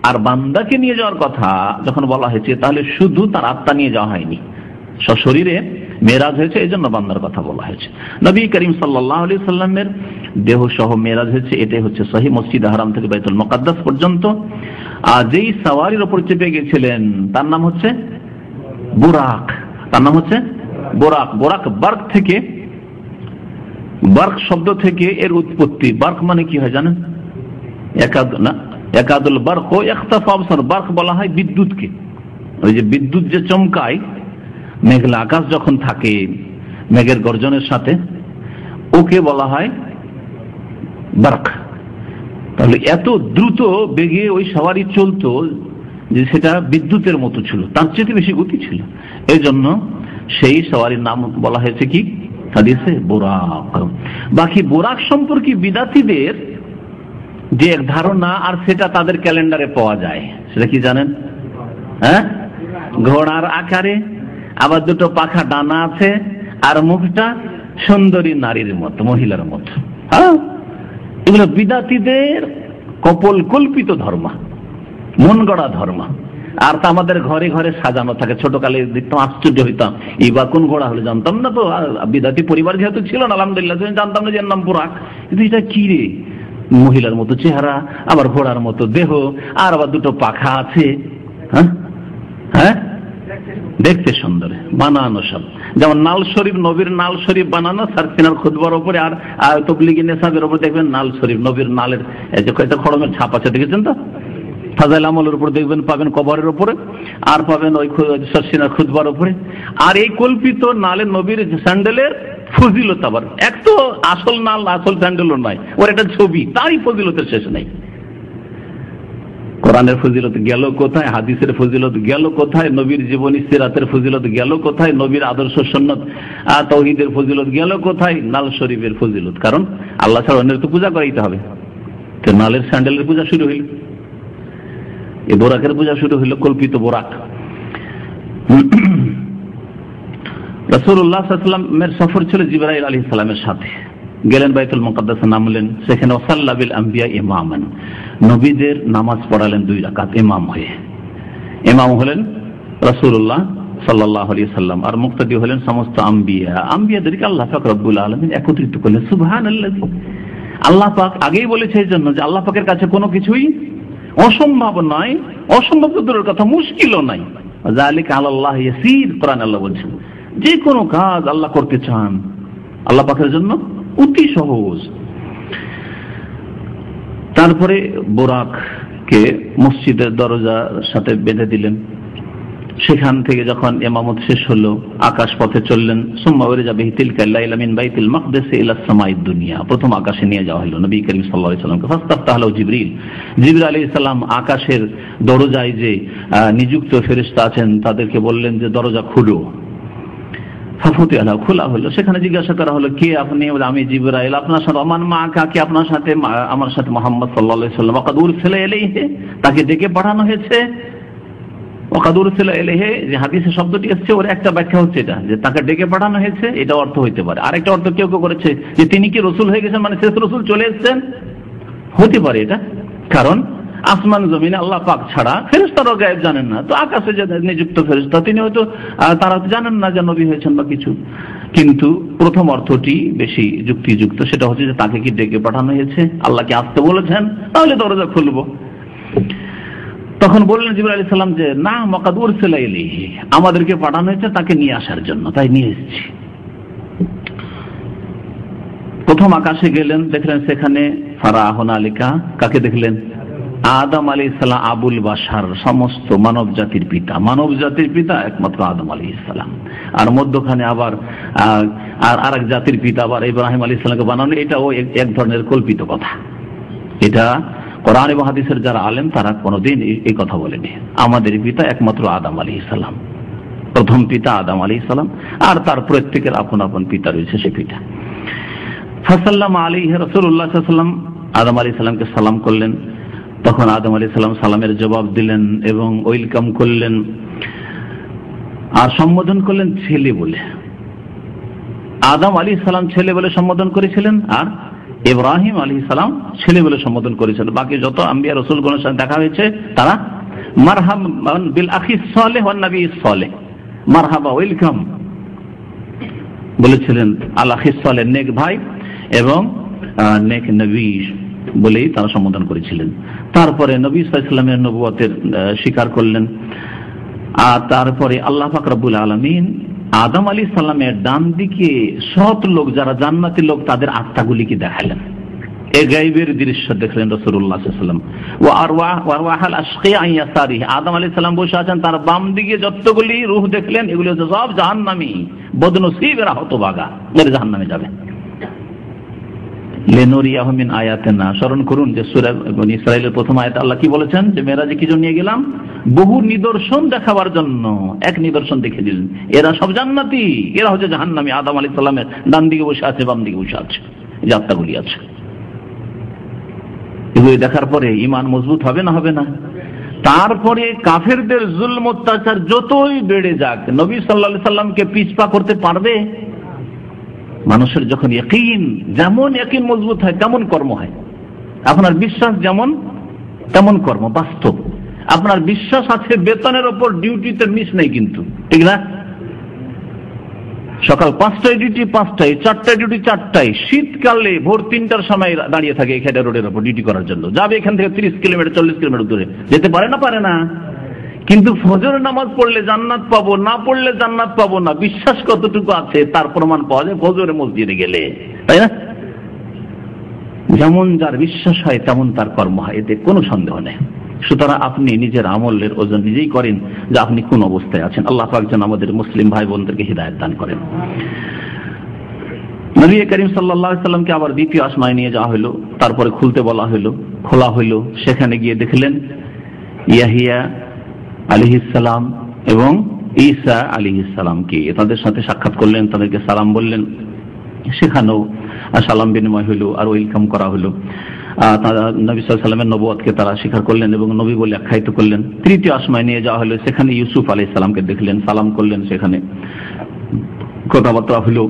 আর বান্দাকে নিয়ে যাওয়ার কথা যখন বলা হয়েছে, তাহলে শুধু তার আত্মা নিয়ে যাওয়া হয়নি, সশরীরে মেরাজ হয়েছে, এই জন্য বান্দার কথা বলা হয়েছে। নবী করিম সাল্লাল্লাহু আলাইহি সাল্লামের দেহ সহ মেরাজ হয়েছে। এটাই হচ্ছে সহিহ মসজিদ হারাম থেকে বাইতুল মুকাদ্দাস পর্যন্ত। আর যেই সাওয়ারির উপর চেপে গেছিলেন তার নাম হচ্ছে বুরাক, তার নাম হচ্ছে বুরাক। বুরাক বার্ক থেকে, বার্ক শব্দ থেকে এর উৎপত্তি। বার্ক মানে কি হয় জানেন? একাদুল বার্ক ও ইখতাফা আবসার। বার্ক বলা হয় বিদ্যুৎকে, ওই যে বিদ্যুৎ যে চমকায়, মেঘলা আকাশ যখন থাকে মেঘের গর্জনের সাথে, ওকে বলা হয় বার্ক। তাহলে এত দ্রুত বেগে ওই সওয়ারি চলতো যে সেটা বিদ্যুতের মতো ছিল, তার চেয়ে বেশি গতি ছিল। এই জন্য সেই সওয়ারির নাম বলা হয়েছে কি হাদিসে বুরাক। বাকি বুরাক সম্পর্কে বিদাতীদের যে এক ধারণা, আর সেটা তাদের ক্যালেন্ডারে পাওয়া যায়, সেটা কি জানেন? হ্যাঁ, ঘোড়ার আকারে, আবার দুটো পাখা ডানা আছে, আর মুখটা সুন্দরী নারীর মতো, মহিলার মতো। হ্যাঁ, এগুলো বিদাতীদের কপল কল্পিত ধর্ম, মন গড়া ধর্ম। আর তা আমাদের ঘরে ঘরে সাজানো থাকে। ছোটকালে দেখতাম, আশ্চর্য হইতাম, এইবার কোন ঘোড়া হলে জানতাম না তো। বিদাতি পরিবার যেহেতু ছিল না, আলহামদুলিল্লাহ, জানতাম না যে এর নাম বুরাক। কিন্তু এটা কি রে, মহিলার মতো চেহারা, আবার ঘোড়ার মতো দেহ, আর আবার দুটো পাখা আছে। হ্যাঁ হ্যাঁ, দেখতে সুন্দর, বানানো সব। যেমন নাল শরীফ, নবীর নাল শরীফ বানানো সারসিনার খুতবার উপরে, আর তবলিগি নেসাবের উপর দেখবেন নাল শরীফ, নবীর নালের খড়মের ছাপ আছে, দেখেছেন তো? ফাজাইল আমলের উপর দেখবেন, পাবেন কবরের উপরে, আর পাবেন ওই সারসিনার খুতবার উপরে। আর এই কল্পিত নালের নবীর স্যান্ডেলের ফজিলত আবার এক তো আসল নাল, আসল স্যান্ডেলও নয়, ওর একটা ছবি, তারই ফজিলতের শেষ নাই। কোরআনের ফজিলত গেল কোথায়? হাদিসের ফজিলত গেল কোথায়? নবীর জীবনী সিরাতের ফজিলত গেল কোথায়? নবীর আদর্শ সুন্নাত তাওহীদের ফজিলত গেল কোথায়? নাল শরীফের ফজিলত। কারণ আল্লাহ ছাড়া অন্যের তো পূজা করাইতে হবে। তো নালের স্যান্ডেলের পূজা শুরু হইল, এই বোরাকের পূজা শুরু হইল, কল্পিত বোরাক। রাসূলুল্লাহ সাল্লাল্লাহু আলাইহি ওয়াসাল্লামের সফর ছিল জিবরাইল আলাইহিস সালামের সাথে। গেলেন বাইতুল মুকাদ্দাসে, নামলেন সেখানে। ওয়াসাল্লা বিল আম্বিয়া ইমামান, নবীদের নামাজ পড়ালেন 2 রাকাত ইমাম হয়ে। ইমাম হলেন রাসূলুল্লাহ সাল্লাল্লাহু আলাইহি সাল্লাম, আর মুক্তাদি হলেন সমস্ত আম্বিয়াদেরকে আল্লাহ পাক রব্বুল আলামিন একত্রিত করলেন। সুবহানাল্লাযী, আল্লাহ পাক আগেই বলেছে এই জন্য যে আল্লাহ পাকের কাছে কোনো কিছুই অসম্ভব নয়। অসম্ভব তো দূরের কথা, মুশকিলও নাই। যালিকা আলাল্লাহ ইয়াসির, কোরআন আল্লাহ বলছেন যে কোনো কাজ আল্লাহ করতে চান আল্লাহ পাকের জন্য অতি সহজ। তারপরে বোরাককে মসজিদের দরজার সাথে বেঁধে দিলেন। সেখান থেকে যখন ইমামত শেষ হলো আকাশ পথে চললেন। সুম্মা উরিজা বিহি তিলকা লাইলা মিন বাইতুল মাকদিস ইলা সামাইদ দুনিয়া, প্রথম আকাশে নিয়ে যাওয়া হলো নবী করিম সাল্লাল্লাহু আলাইহি সাল্লামকে। ফাস্তাফতাহ লাহু জিবরিল, জিবরিল আলাইহিস সালাম আকাশের দরজায় যে নিযুক্ত ফেরেশতা আছেন তাদেরকে বললেন যে দরজা খুলো। ফাফুতি আলা, খোলা হলো। সেখানে জিজ্ঞাসা করা হলো কে আপনি? আমি জিবরাইল। আপনার সাথে আমান মা কাকে? আপনার সাথে আমার সাথে মুহাম্মদ সাল্লাল্লাহু আলাইহি সাল্লাম। ওয়াকাদ উরসিলা ইলাইহি, তাকে ডেকে পাঠানো হয়েছে। ওয়াকাদ উরসিলা ইলাইহি যে হাদিসে শব্দটি এসেছে ওর একটা ব্যাখ্যা হচ্ছে এটা যে তাকে ডেকে পাঠানো হয়েছে, এটা অর্থ হইতে পারে। আরেকটা অর্থ কেউ কেউ করেছে যে তিনি কি রাসূল হয়ে গেছেন, মানে শেষ রাসূল চলে এসেছেন, হতে পারে এটা। কারণ আসমান জমিনে আল্লাহ পাক ছাড়া ফেরেশতারাও গায়েব জানেন না। তো আকাশে যে নিযুক্ত ফেরেশতা তিনি হয়তো তারা জানেন না যে নবী হয়েছেন বা কিছু। কিন্তু প্রথম অর্থটি বেশি যুক্তিযুক্ত, সেটা হচ্ছে যে তাকে কি ডেকে পাঠানো হয়েছে, আল্লাহকে আসতে বলেছেন, তাহলে দরজা খুলবো। তখন বললেন জিবরাইল আলাইহিস সালাম যে না, ওয়াকাদ উরসিলা ইলাইহি, আমাদেরকে পাঠানো হয়েছে তাকে নিয়ে আসার জন্য, তাই নিয়ে এসেছি। প্রথম আকাশে গেলেন, দেখলেন সেখানে ফারাহুনালিকা, কাকে দেখলেন? আদম আলাইহিস সালাম, আবুল বাশার, সমস্ত মানব জাতির পিতা। মানব জাতির পিতা একমাত্র আদম আলাইহিস সালাম। আর মধ্যখানে আবার আর এক জাতির পিতা আবার ইব্রাহিম আলাইহিস সালামকে বানানো, এটাও এক ধরনের কল্পিত কথা। এটা কোরআন এবং হাদিসের যারা আলেম তারা কোনোদিন এই কথা বলেনি। আমাদের পিতা একমাত্র আদম আলাইহিস সালাম, প্রথম পিতা আদম আলাইহিস সালাম, আর তার প্রত্যেকের আপন আপন পিতা রয়েছে, সে পিতা। ফাসাল্লামা আলাইহি রাসূলুল্লাহ সাল্লাল্লাহু আলাইহি ওয়াসাল্লাম, আদম আলাইহিস সালামকে সালাম করলেন। তখন আদম আলাইহিস সালাম সালামের জবাব দিলেন এবং ওয়েলকাম করলেন আর সম্বোধন করলেন ছেলে বলে। আদম আলাইহিস সালাম ছেলে বলে সম্বোধন করেছিলেন, আর ইব্রাহিম আলাইহিস সালাম ছেলে বলে সম্বোধন করেছিলেন। বাকি যত আম্বিয়া রাসূলগণের সাথে দেখা হয়েছে তারা মারহাবান বিল আখিস সালেহ ওয়ান নবী সালেহ, মারহাবা, ওয়েলকাম বলেছিলেন। আল আখিস সালেহ, নেক ভাই, এবং নেক নবী বলেই তারা সম্বোধন করেছিলেন। তারপরে নবী সাল্লাল্লাহু আলাইহি ওয়াসাল্লামের নবুয়তের স্বীকার করলেন। আর তারপরে আল্লাহ পাক রব্বুল আলামিন আদম আলাইহিস সালামের ডান দিকে সৎ লোক যারা জান্নাতি লোক তাদের আত্মাগুলিকে দেখালেন। এই গায়বের দৃশ্য দেখলেন রাসূলুল্লাহ সাল্লাল্লাহু আলাইহি ওয়াসাল্লাম। ওয়া আরওয়াহাল আশকিয়া আন ইয়াসারিহি, আদম আলাইহিস সালাম বসে আছেন, তার বাম দিকে যতগুলি রূহ দেখলেন এগুলি হচ্ছে সব জাহান্নামী, বদনসিবেরা, হতভাগা, এরা জাহান্নামে যাবে। লেনুরিয়াহু মিন আয়াতিনা, স্মরণ করুন যে সূরা বনী ইসরাঈলের প্রথম আয়াতে আল্লাহ কি বলেছেন যে মেরাজে কি জন্য নিয়ে গেলাম? বহু নিদর্শন দেখাবার জন্য। এক নিদর্শন দেখে দিলেন, এরা সব জান্নাতি, এরা হচ্ছে জাহান্নামী। আদম আলাইহিস সালামের ডান দিকে বসে আছে, বাম দিকে বসে আছে, এই আত্মাগুলি আছে। এগুলি দেখার পরে ঈমান মজবুত হবে না? হবে না? তারপরে কাফেরদের জুলম অত্যাচার যতই বেড়ে যাক, নবী সাল্লাল্লাহু আলাইহি সাল্লামকে পিছপা করতে পারবে? মানুষের যখন ইয়াকিন, যেমন ইয়াকিন মজবুত হয় তেমন কর্ম হয়। আপনার বিশ্বাস যেমন তেমন কর্ম, বাস্তব। আপনার বিশ্বাস আছে বেতনের ওপর, ডিউটিতে মিস নেই কিন্তু, ঠিক না? সকাল 5টায় ডিউটি 5টায়, 4টায় ডিউটি 4টায়, শীতকালে ভোর 3টার সময় দাঁড়িয়ে থাকে এখানে রোডের ওপর ডিউটি করার জন্য। যাবে এখান থেকে 30 কিলোমিটার 40 কিলোমিটার দূরে, যেতে পারে না? পারে না। কিন্তু ফজর নামাজ পড়লে জান্নাত পাবো, না পড়লে জান্নাত পাবো না, বিশ্বাস কতটুকু আছে তার প্রমাণ পাওয়া যায় ফজরের মসজিদে গেলে, তাই না? যেমন যার বিশ্বাস হয় তেমন তার কর্ম হয়, এতে কোনো সন্দেহ নেই। সুতরাং আপনি নিজের আমলের ওজন নিজেই করেন যে আপনি কোন অবস্থায় আছেন। আল্লাহ পাক যেন আমাদের মুসলিম ভাই বোনদেরকে হিদায়াত দান করেন। নবী করিম সাল্লাল্লাহু আলাইহি সাল্লামকে আবার দ্বিতীয় আসমানে নিয়ে যাওয়া হলো, তারপরে খুলতে বলা হলো, খোলা হলো। সেখানে গিয়ে দেখলেন ইয়াহিয়া আলাইহিস সালাম এবং ঈসা আলাইহিস সালামকে, তাদের সাথে সাক্ষাৎ করলেন, তাদেরকে সালাম বললেন। সেখানেও সালাম বিনিময় হলো আর ওয়েলকাম করা হলো। নবী সাল্লাল্লাহু আলাইহি সাল্লামের নবুয়তকে তারা স্বীকার করলেন এবং নবী বলে আখ্যায়িত করলেন। তৃতীয় আসমানে নিয়ে যাওয়া হলো, সেখানে ইউসুফ আলাইহিস সালামকে দেখলেন, সালাম করলেন, সেখানে কথাবার্তা হলো।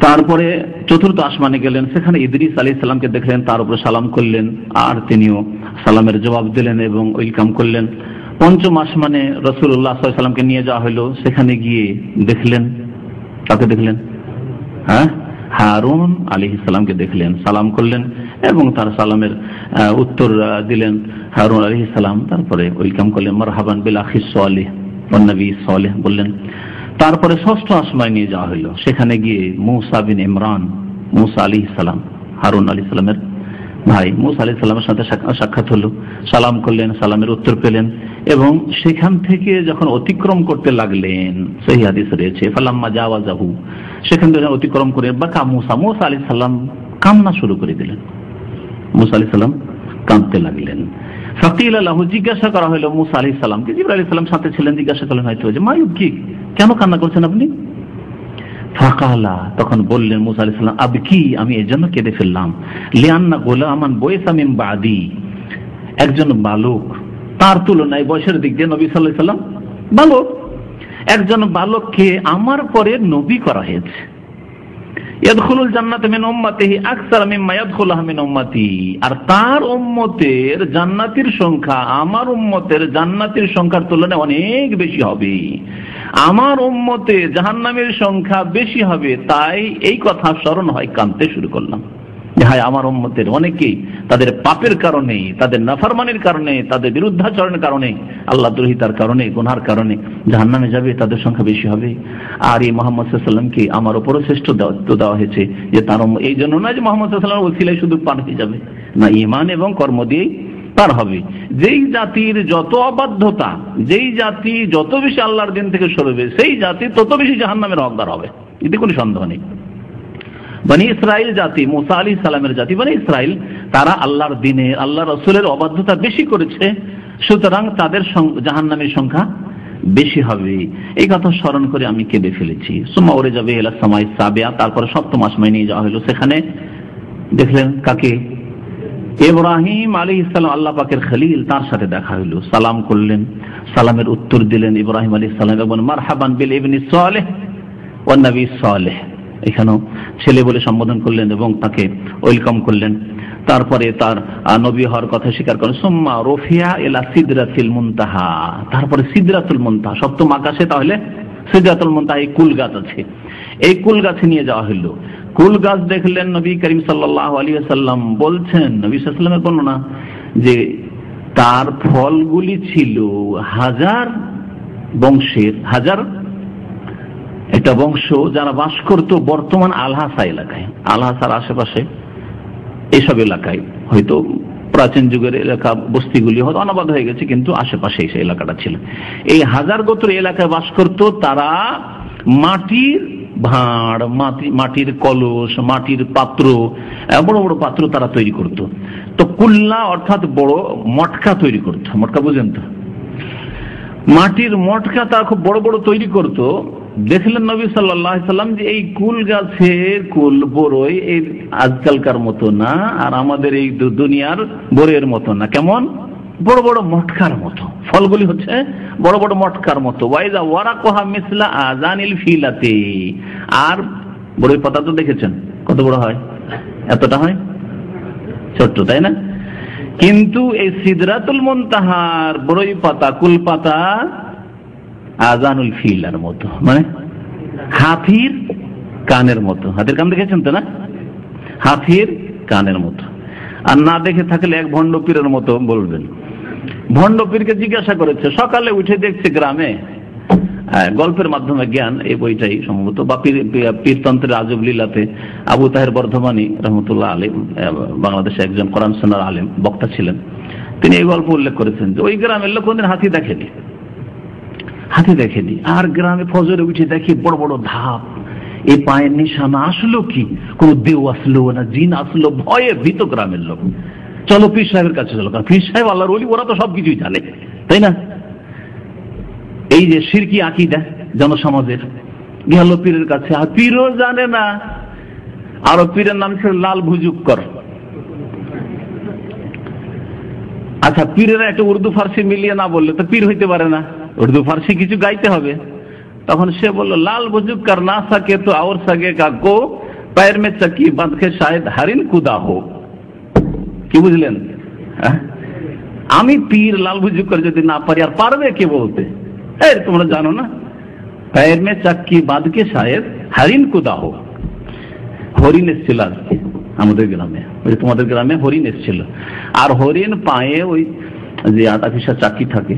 তারপরে চতুর্থ আসমানে গেলেন, সেখানে ইদ্রিস আলাইহিস সালামকে দেখলেন, তার উপর সালাম করলেন আর তিনিও সালামের জবাব দিলেন এবং ওয়েলকাম করলেন। পঞ্চম আসমানে রাসূলুল্লাহ সাল্লাল্লাহু আলাইহি ওয়াসাল্লামকে নিয়ে যাওয়া হলো, সেখানে গিয়ে দেখলেন, তাকে দেখলেন, হ্যাঁ, হারুন আলাইহিস সালামকে দেখলেন, সালাম করলেন এবং তার সালামের উত্তর দিলেন হারুন আলাইহিস সালাম। তারপরে ওয়েলকাম করলেন, মারহাবান বিল আখি সালেহ ওয়ান নবী সালেহ বললেন। তারপরে ষষ্ঠ আসমানে নিয়ে যাওয়া হলো। সেখানে গিয়ে মুসা বিন ইমরান, মুসা আলাইহিস সালাম, হারুন আলাইহিস সালামের ভাই, মুসা আলাইহিস সালামের সাথে সাক্ষাৎ হলো, সালাম করলেন, সালামের উত্তর পেলেন এবং সেখান থেকে যখন অতিক্রম করতে লাগলেন, সহিহ হাদিস রয়েছে, ফালাম্মা জাওয়াজাহু, সেখান থেকে অতিক্রম করে বাকা মুসা, মুসা আলাইহিস সালাম কান্না শুরু করে দিলেন। মুসা আলাইহিস সালাম কাঁদতে লাগলেন। ফাকিলা লাহু, জিজ্ঞাসা করা হলো মুসা আলাইহিস সালামকে, জিবরাইল আলাইহিস সালাম সাথে ছিলেন, জিজ্ঞাসা করলেন হয়তো যে মায়ুবকি, কেন কান্না করছেন আপনি? ফাকালা, তখন বললেন মুসা আলাইহিস সালাম, আবকি, আমি এই জন্য কেঁদে ফেললাম, লিআন্না গুলামান বুইসা মিন বাদি, একজন বালক, তার তুলনায় বয়সের দিক দিয়ে নবী সাল্লাল্লাহু আলাইহি সাল্লাম বালক, একজন বালককে আমার পরে নবী করা হয়েছে। ইয়াদখুলুল জান্নাতা মিন উম্মতিহি আকসার মিম্মা ইয়াদখুলুহা মিন উম্মতি, আর তার উম্মতের জান্নাতের সংখ্যা আমার উম্মতের জান্নাতের সংখ্যার তুলনায় অনেক বেশি হবে, আমার উম্মতে জাহান্নামের সংখ্যা বেশি হবে। তাই এই কথা স্মরণ হয়, কাঁদতে শুরু করলাম। হায়, আমার উম্মতের অনেকেই তাদের পাপের কারণে, তাদের নাফরমানির কারণে, তাদের বিরুদ্ধাচরণের কারণে, আল্লাহ দ্রোহিতার কারণে, গুনার কারণে জাহান্নামে যাবে, তাদের সংখ্যা বেশি হবে। আর এই মুহাম্মদ সাল্লাল্লাহু আলাইহি ওয়াসাল্লামকে আমার উপরও শ্রেষ্ঠ দায়িত্ব দেওয়া হয়েছে যে তার এই জন্য না যে মুহাম্মদ সাল্লাল্লাহু আলাইহি ওয়াসাল্লামের ওসিলায় শুধু পার হয়ে যাবে, না, ঈমান এবং কর্ম দিয়েই পার হবে। যেই জাতির যত অবাধ্যতা, যেই জাতি যত বেশি আল্লাহর দিন থেকে সরবে, সেই জাতি তত বেশি জাহান্নামের হকদার হবে, এতে কোনো সন্দেহ নেই। বনি ইসরাইল জাতি, মুসা আলাইহিস সালামের জাতি বনি ইসরাইল, তারা আল্লাহর দিনে, আল্লাহ রাসূলের অবাধ্যতা বেশি করেছে, সুতরাং তাদের জাহান্নামের সংখ্যা বেশি হবে। এই কথা স্মরণ করে আমি কেঁদে ফেলেছি। সুম্মা ওরে যাবে ইলা সামাই সাবিয়া, তারপরে সপ্তম আসমানে নিয়ে যাওয়া হলো। সেখানে দেখলেন কাকে? ইব্রাহিম আলাইহিস সালাম, আল্লাহ পাকের খলিল, তার সাথে দেখা হলো, সালাম করলেন, সালামের উত্তর দিলেন ইব্রাহিম আলাইহিস সালাম এবং মারহাবান বিল ইবনি সালেহ ওয়ান নবী সালেহ, এখানেও ছেলে বলে সম্বোধন করলেন এবং তাকে ওয়েলকাম করলেন। তারপরে তার নবী হওয়ার কথা স্বীকার করেন। সুম্মা রফিয়া ইলা সিদরাতিল মুনতাহা, তারপরে সিদরাতুল মুনতাহা, সপ্তম আকাশে তাহলে সিদরাতুল মুনতাহা, এই কুল গাছ আছে, এই কুল গাছে নিয়ে যাওয়া হলো। কুল গাছ দেখলেন নবী করিম সাল্লাল্লাহু আলাইহি ওয়াসাল্লাম বলছেন, নবী সাল্লাল্লাহু আলাইহি ওয়াসাল্লামের বর্ণনা, যে তার ফলগুলি ছিল হাজার বংশের, হাজার একটা বংশ যারা বাস করতো বর্তমান আলহাসা এলাকায়, আলহাসার আশেপাশে এইসব এলাকায়, হয়তো প্রাচীন যুগের এলাকা, বস্তিগুলি হয়তো অনাবাদ হয়ে গেছে, কিন্তু আশেপাশে সেই এলাকাটা ছিল। এই হাজার গোত্র এলাকায় বাস করতো। তারা মাটির ভাঁড়, মাটির কলস, মাটির পাত্র, বড় বড় পাত্র তারা তৈরি করত। তো কুল্লা অর্থাৎ বড় মটকা তৈরি করত। মটকা বুঝেন তো? মাটির মটকা তারা খুব বড় বড় তৈরি করত। দেখলেন নবী সাল্লাল্লাহু আলাইহি সাল্লাম যে এই কুল গাছের কুল বড়ই এই আজকালকার মতো না, আর আমাদের এই দুনিয়ার বড়ের মতো না, কেমন বড় বড় মটকার মতো, ফলগুলি হচ্ছে বড় বড় মটকার মতো। ওয়াইজা ওয়ারাকুহা মিসলা আযানিল ফিলাতি, আর বড়ই পাতা তো দেখেছেন কত বড় হয়, এতটা হয়, ছোট্ট, তাই না? কিন্তু এই সিদরাতুল মুনতাহার বড়ই পাতা, কুল পাতা আযানুল ফিলার মতো, মানে হাতির কানের মতো। হাতির কান দেখেছেন তো না? হাতির কানের মতো। আর না দেখে থাকলে এক ভণ্ড পীরের মতো বলবেন। ভণ্ড পীরকে জিজ্ঞাসা করেছে, সকালে উঠে দেখছে গ্রামে, গল্পের মাধ্যমে জ্ঞান, এই বইটাই সম্ভবত, বা পীরতন্ত্রের আজব লীলাতে আবু তাহের বর্ধমানী রহমতুল্লাহ আলাইহ, বাংলাদেশে একজন কোরআন শোনার আলেম বক্তা ছিলেন, তিনি এই গল্প উল্লেখ করেছেন যে ওই গ্রামের লোক কোনদিন হাতি দেখেনি, হাতি দেখেনি। আর গ্রামে ফজরে উঠে দেখি বড় বড় ধাপ, এই পায়ের নিশানা, আসলো কি, কোন দেও আসলো না জিন আসলো, ভয়ে ভীত গ্রামের লোক। চলো পীর সাহেবের কাছে চলো, কারণ পীর সাহেব আল্লাহর ওলি, ওরা তো সবকিছুই জানে, তাই না? এই যে শিরকি আকীদা জনসমাজের, গেল পীরের কাছে, আর পীরও জানে না। আরো পীরের নাম ছিল লাল ভুজুক্কর। আচ্ছা, পীরেরা একটা উর্দু ফার্সি মিলিয়ে না বললে তো পীর হইতে পারে না, উর্দু ফার্সি কিছু গাইতে হবে। তখন সে বলল, লাল বুজুক্কর না সাকে তো আর সাগে কাকো पैर में चक्की बांध के शायद हरिन कुदा हो। কি বুঝলেন? আমি পীর লাল বুজুক্কর যদি না পারি আর পারবে কে বলতে? তোমরা জানো না, पैर में चक्की बांध के शायद हरिन कुदा हो। হরিণ এসেছিল আজকে আমাদের গ্রামে, ওই তোমাদের গ্রামে হরিণ এসেছিল। আর হরিণ পায়ে ওই যে আটা পিসা চাকি থাকে,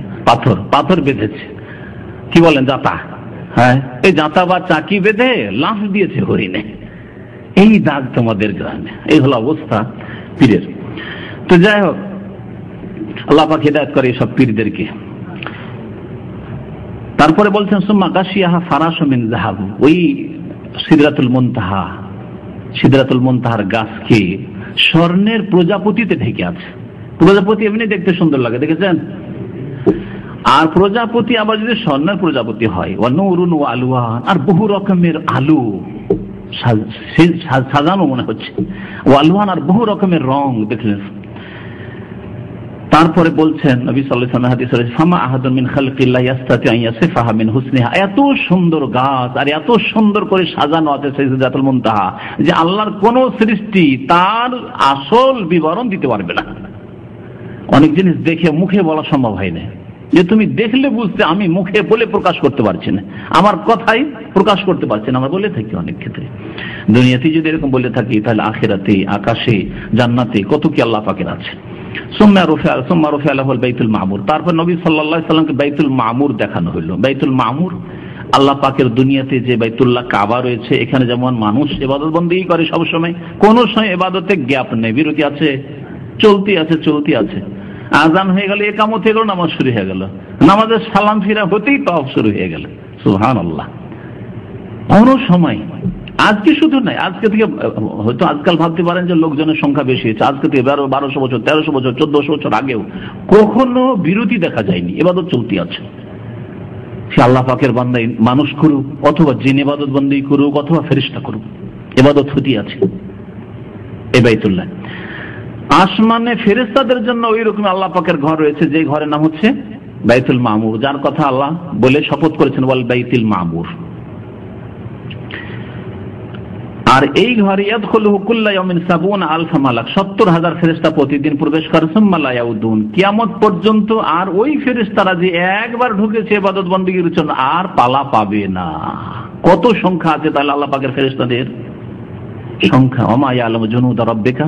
পাথর বেঁধেছে, কি বলেন, জাতা। হ্যাঁ, এই জাতা বা চাকি বেঁধে লাফ দিয়েছে হরিণে। এই দাগ তোমাদের গ্রামে, এই হলো অবস্থা পীরের। তো যাই হোক, আল্লাহ পাক হিদায়াত করে সব পীরদেরকে। তারপরে বলছেন সুম্মা গাশিয়াহা ফারাশু মিন যাহাব, ওই সিদরাতুল মুনতাহার গাছকে স্বর্ণের প্রজাপতিতে ঢেকে আছে। প্রজাপতি এমনি দেখতে সুন্দর লাগে, দেখেছেন? আর প্রজাপতি আবার যদি স্বর্ণের প্রজাপতি হয়, ওয়া নূরুন ওয়া আলওয়ান, আর বহু রকমের আলো সাজানো মনে হচ্ছে, ওয়া আলওয়ান, আর বহু রকমের রং দেখলেন। তারপরে বলছেন নবী সাল্লাল্লাহু আলাইহি ওয়াসাল্লাম হাদিসে, ফামা আহাদুন মিন খালকিল্লাহি ইয়াসতাতি আন ইয়াসিফাহা মিন হুসনিহা, এত সুন্দর গাছ আর এত সুন্দর করে সাজানো আছে সিদরাতুল মুনতাহা যে আল্লাহর কোন সৃষ্টি তার আসল বিবরণ দিতে পারবে না। অনেক জিনিস দেখে মুখে বলা সম্ভব হয় না, যে তুমি দেখলে বুঝতে, আমি মুখে বলে প্রকাশ করতে পারছি না, আমার কথাই প্রকাশ করতে পারছি না। আমরা বলে থাকি অনেক ক্ষেত্রে, দুনিয়াতে যদি এরকম বলে থাকি, তাহলে আখিরাতে, আকাশে, জান্নাতে কত কি আল্লাহ পাকের আছে। বাইতুল মামুর, তারপর নবী সাল্লাল্লাহু আলাইহি সাল্লামকে বাইতুল মামুর দেখানো হলো। বাইতুল মামুর আল্লাহ পাকের দুনিয়াতে যে বাইতুল্লাহ কাবা রয়েছে, এখানে যেমন মানুষ ইবাদত বন্দেগী করে সবসময়, কোন সময় ইবাদতে গ্যাপ নেই, বিরতি আছে, চলতি আছে। আজান হয়ে গেল, একামত হয়ে গেল, নামাজ শুরু হয়ে গেল, নামাজের সালাম ফিরা হতেই তওয়াফ শুরু হয়ে গেল। সুবহানাল্লাহ। কোন সময়, আজকে শুধু নাই, আজকে থেকে হয়তো আজকাল ভাবতে পারেন যে লোকজনের সংখ্যা বেশি হয়েছে, আজকে থেকে 1200 বছর, 1300 বছর, 1400 বছর আগেও কখনো বিরতি দেখা যায়নি, ইবাদত চলতি আছে। সে আল্লাহ পাকের বান্দা মানুষ করুক, অথবা জিন ইবাদত বন্দেগী করুক, অথবা ফেরেশতা করুক, ইবাদত হতেই আছে এই বাইতুল্লাহ। আসমানে ফেরেশতাদের জন্য ওই রকম আল্লাহ পাকের ঘর রয়েছে, যে ঘরের নাম হচ্ছে বাইতুল মামুর, যার কথা আল্লাহ বলে শপথ করেছেন, ওয়াল বাইতুল মামুর। আর এই ঘরে ইয়াদখুলুহু কুল্লা ইয়াউমিন ৭০,০০০ মালাক, ৭০,০০০ ফেরেশতা প্রতিদিন প্রবেশ করে, সুম্মা লা ইয়াউদুন, কিয়ামত পর্যন্ত। আর ওই ফেরেশতারা যে একবার ঢুকেছে ইবাদত বন্দেগীর জন্য, আর পালা পাবে না। কত সংখ্যা আছে তাহলে আল্লাহ পাকের ফেরেশতাদের সংখ্যা। ওয়া মা ইয়ালামু জুনুদা রাব্বিকা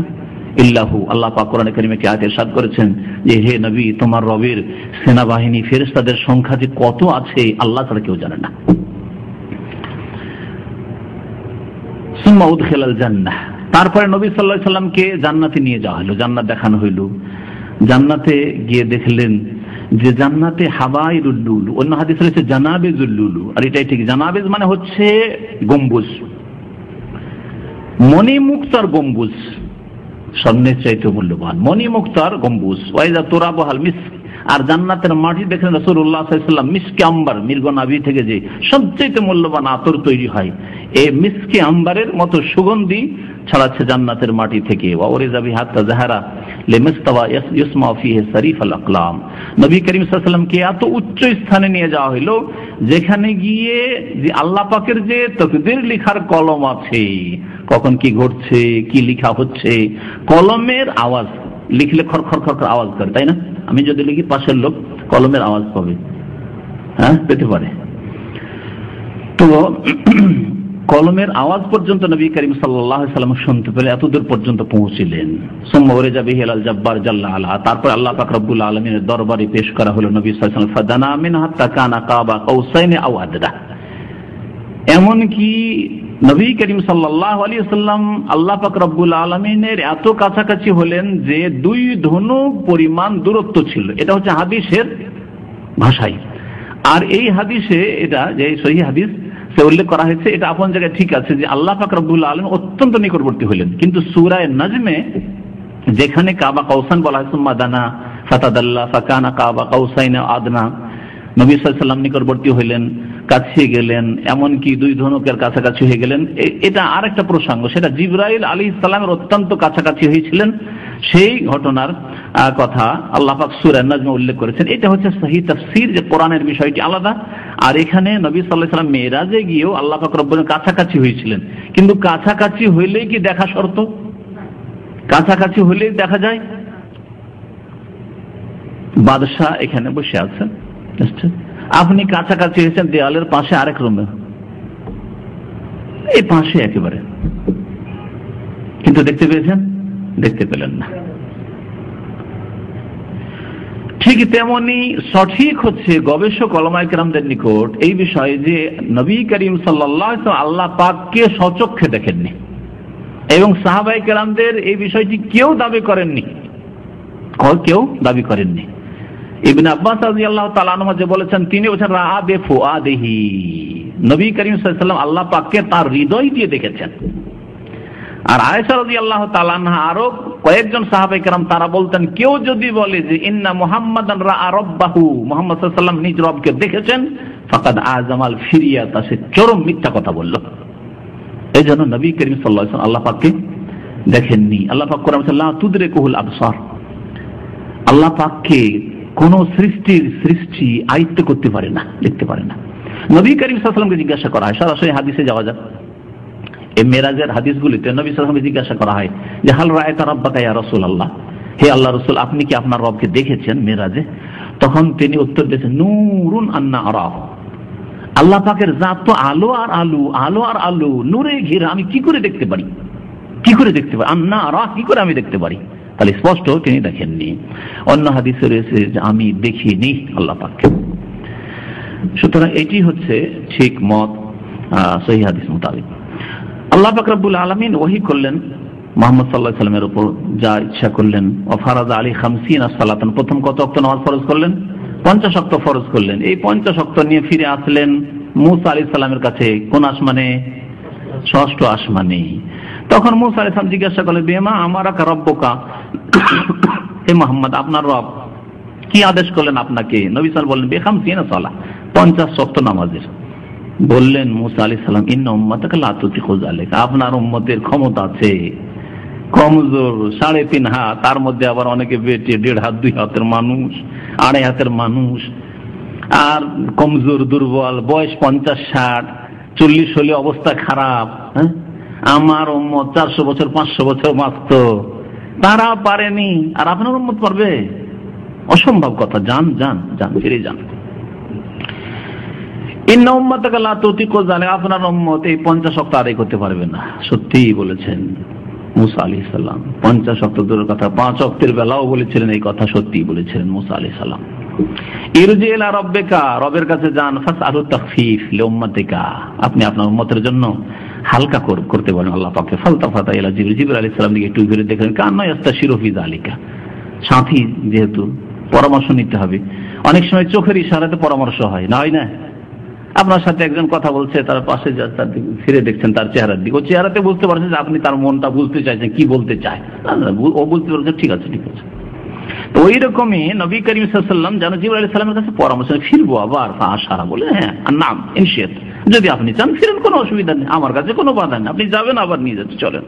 ইল্লাহু, আল্লাহ পাক কোরআনে কারীমে কি আয়াতে ইরশাদ করেছেন যে, হে নবী, তোমার রবের সেনাবাহিনী ফেরেশতাদের সংখ্যা যে কত আছে আল্লাহ ছাড়া কেউ জানে না। সুম্মা উদখিলাল জান্নাহ, তারপরে নবী সাল্লাল্লাহু আলাইহি সাল্লামকে জান্নাতে নিয়ে যাওয়া হলো, জান্নাত দেখানো হইল। জান্নাতে গিয়ে দেখলেন যে জান্নাতে হাবাইরুল লুলু, অন্য হাদিসে রয়েছে জানাবেজুল লুলু, আর এটাই ঠিক। জানাবেজ মানে হচ্ছে গম্বুজ, মণিমুক্তার গম্বুজ, স্বর্ণের চাইতে মূল্যবান মণিমুক্তার গম্বুজ। ওয়াইজা তুরাবুহাল মিস্ক, আর জান্নাতের মাটি দেখলেন রাসূলুল্লাহ সাল্লাল্লাহু আলাইহি ওয়াসাল্লাম মিসকে আম্বার, মৃগ নাভি থেকে যে সবচেয়ে মূল্যবান আতর তৈরি হয়, এই মিসকে আম্বারের মতো সুগন্ধি ছড়াচ্ছে জান্নাতের মাটি থেকে। ওয়া উরিজা বিহাত্তা যাহারা লিমাস্তাওয়া ইসমা ফিহি সারিফ আল আকলাম, নবী করিম সাল্লাল্লাহু আলাইহি ওয়াসাল্লামকে এত উচ্চ স্থানে নিয়ে যাওয়া হলো, যেখানে গিয়ে যে আল্লাহ পাকের যে তাকদীর লেখার কলম আছে, কখন কি ঘটছে, কি লেখা হচ্ছে, কলমের আওয়াজ, লিখলে খর খর খর আওয়াজ করে, তাই না? আমি যদি লিখি, পাশের লোক কলমের আওয়াজ পাবে, হ্যাঁ, পেতে পারে। তো কলমের আওয়াজ পর্যন্ত নবী করিম সাল্লাল্লাহু আলাইহি ওয়াসাল্লাম শুনতে পেলে এতদূর পর্যন্ত পৌঁছিলেন। সুম্মা উরিজা বিহি আল জাব্বার জাল্লা আলা, তারপর আল্লাহ পাক রব্বুল আলামিনের দরবারে পেশ করা হলো নবী সাল্লাল্লাহু আলাইহি ওয়াসাল্লাম। ফাদানা মিন হাত্তা কানা কাবা কাউসাইনি আও আদরা, এমন কি নবী করিম সাল্লাল্লাহু আলাইহি ওয়াসাল্লাম আল্লাহ পাক রব্বুল আলামিনের এত কাছাকাছি হলেন যে 2 ধনুক পরিমাণ দূরত্ব ছিল। এটা হচ্ছে হাদিসের ভাষায়। আর এই হাদিসে, এটা যে সহিহ হাদিস সে উল্লেখ করা হয়েছে, এটা আপন জায়গায় ঠিক আছে যে আল্লাহ পাক রব্বুল আলামিন অত্যন্ত নিকটবর্তী হলেন। কিন্তু সূরা নাজমে যেখানে কাবা কাউসান বলা হয়, সুম্মা দানা ফাতাদাল্লা ফাকানা কাবা কাউসাইন আদনা, নবী সাল্লাল্লাহু আলাইহি ওয়াসাল্লাম নিকটবর্তী হইলেন, কাছে গেলেন, এমনকি 2 ধনুকের কাছাকাছি হয়ে গেলেন। এটা আরেকটা প্রসঙ্গ, সেটা জিবরাইল আলাইহিস সালামের অত্যন্ত কাছাকাছি হয়েছিলেন, সেই ঘটনার কথা আল্লাহ পাক সূরা নাজমে উল্লেখ করেছেন। এটা হচ্ছে সহিহ তাফসীর, যে কোরআনের বিষয়টি আলাদা। আর এখানে নবী সাল্লাল্লাহু আলাইহি ওয়াসাল্লাম মেরাজে গিয়েও আল্লাহ পাক রব্বুল কাছাকাছি হয়েছিলেন। কিন্তু কাছাকাছি হইলেই কি দেখা শর্ত? কাছাকাছি হইলেই দেখা যায়? বাদশা এখানে বসে আছেন, আপনি কাছাকাছি হয়েছেন দেওয়ালের পাশে আরেক রুমে, এই পাশে একেবারে, কিন্তু দেখতে পেয়েছেন? দেখতে পেলেন না। ঠিক তেমনি সঠিক হচ্ছে গবেষক ওলামায়ে কেরামদের নিকট এই বিষয়ে যে নবী করিম সাল্লাল্লাহু আলাইহি ওয়াসাল্লাম আল্লাহ পাককে স্বচক্ষে দেখেননি, এবং সাহাবায়ে কেরামদের এই বিষয়টি কেউ দাবি করেননি, কেউ দাবি করেননি। ইবনে আব্বাস রাদিয়াল্লাহু তাআলা আনহু যে বলেছেন, তিনি বলেছেন রাআ বিফুআদিহি, নবী করিম সাল্লাল্লাহু আলাইহি ওয়াসাল্লাম আল্লাহ পাককে তার হৃদয় দিয়ে দেখেছেন। আর আয়েশা রাদিয়াল্লাহু তাআলা আনহা আরো কয়েকজন সাহাবায়ে কেরাম তারা বলতেন, কেউ যদি বলে যে ইন্না মুহাম্মাদান রাআ রাব্বাহু, মুহাম্মদ সাল্লাল্লাহু আলাইহি ওয়াসাল্লাম নিজ রবকে দেখেছেন, ফাকাদ আযামাল ফিরিয়াত, সে চরম মিথ্যা কথা বলল। এই জন্য নবী করিম সাল্লাল্লাহু আলাইহি ওয়াসাল্লাম আল্লাহ পাককে দেখেননি। আল্লাহ পাক কোরআনে বলেছেন লা তুদরিকুহুল আবসার, আল্লাহ পাককে কোন সৃষ্টি আয়ত্ত করতে পারে না, দেখতে পারে না। নবী করিম সাল্লাল্লাহু আলাইহি ওয়াসাল্লামকে জিজ্ঞাসা করা হয়, সরাসরি হাদিসে যাওয়া যাক, এই মেরাজের হাদিসগুলিতে নবী সাল্লাল্লাহু আলাইহি ওয়াসাল্লামকে জিজ্ঞাসা করা হয় যে হাল রাআইতা রাব্বাকা ইয়া রাসূলুল্লাহ, হে আল্লাহ রাসূল আপনি কি আপনার রবকে দেখেছেন মেরাজে? তখন তিনি উত্তর দিয়েছেন নূরুন আন্না আরাহু, আল্লাহ পাকের জাত তো আলো আর আলো, আলো আর আলো, নূরে ঘেরা, আমি কি করে দেখতে পারি, কি করে দেখতে পারি, আন্না আরাহ, কি করে আমি দেখতে পারি? তাহলে স্পষ্ট তিনি দেখেননি। অন্য হাদিসে রয়েছে যে আমি দেখিনি আল্লাহ পাককে। সুতরাং এটি হচ্ছে ঠিক মত সহিহ হাদিস মোতাবেক। আল্লাহ পাক রব্বুল আলামিন ওহী করলেন মুহাম্মদ সাল্লাল্লাহু আলাইহি ওয়াসাল্লামের উপর যা ইচ্ছা করলেন। ওয়া ফারাযা আলাইহি 50 সালাতান, প্রথম কত ওয়াক্ত নামাজ ফরজ করলেন? 50 ওয়াক্ত ফরজ করলেন। এই 50 ওয়াক্ত নিয়ে ফিরে আসলেন মূসা আলাইহিস সালামের কাছে, কোন আসমানে? ষষ্ঠ আসমানে। তখন মূসা আলাইহিস সালাম জিজ্ঞাসা করলেন বিমা আমারাকা রাব্বুকা, হে মুহাম্মদ আপনার রব কি আদেশ করলেন আপনাকে? নবী সাল্লাল্লাহু আলাইহি ওয়াসাল্লাম বললেন বে 50 সালাহ, 50 ওয়াক্ত নামাজের। বললেন মূসা আলাইহিস সালাম ইন্না উম্মাতাকা লা তুতিকু যালিকা, আপনার উম্মতের ক্ষমতা আছে কমজোর, 3.5 হাত, তার মধ্যে আবার অনেকে বেটে 1.5 হাত 2 হাতের মানুষ, 2.5 হাতের মানুষ, আর কমজোর দুর্বল, বয়স 50-60, 40 হলে অবস্থা খারাপ। হ্যাঁ, আমার উম্মত 400 বছর 500 বছর বাঁচত, তারা পারেনি, আর আপনার উম্মত পারবে? অসম্ভব কথা। যান যান যান, ফিরে যান। ইন্না উম্মাতাকা লা তুতিকু যালিকা, আপনার উম্মত এই 50 ওয়াক্ত আদায় করতে পারবে না। সত্যিই বলেছেন মূসা আলাইহিস সালাম। 50 ওয়াক্ত দূরের কথা, 5 ওয়াক্তের বেলাও বলেছিলেন এই কথা, সত্যিই বলেছিলেন মূসা আলাইহিস সালাম। ইরজি ইলা রাব্বিকা, রবের কাছে যান, ফাসআলু তাখফীফ লিউম্মাতিকা, আপনি আপনার উম্মতের জন্য হালকা করতে বলেন আল্লাহ পাককে। ফালতাফাতা ইলা জিবরিল আলাইহিস সালাম দিকে একটু ঘুরে দেখলেন, কান্না ইস্তাশিরু ফি যালিকা, সাথী যেহেতু পরামর্শ নিতে হবে, অনেক সময় চোখের ইশারাতে পরামর্শ হয় না, হয় না? আপনার সাথে একজন কথা বলছে, তার পাশে তার ফিরে দেখছেন তার চেহারার দিকে, ও চেহারাতে বুঝতে পারছেন যে আপনি তার মনটা বুঝতে চাইছেন, কি বলতে চায়, ও বুঝতে পারছেন ঠিক আছে ঠিক আছে। তো ওই রকমই নবী করিম সাল্লাল্লাহু আলাইহি ওয়াসাল্লাম যেন জিবরাইল আলাইহিস সালামের কাছে পরামর্শ, ফিরবো আবার, আশারা বলে হ্যাঁ নাম ইনশিয়াত, যদি আপনি চান ফিরেন, কোনো অসুবিধা নেই, আমার কাছে কোনো বাধা নেই, আপনি যাবেন আবার নিয়ে যেতে চলেন।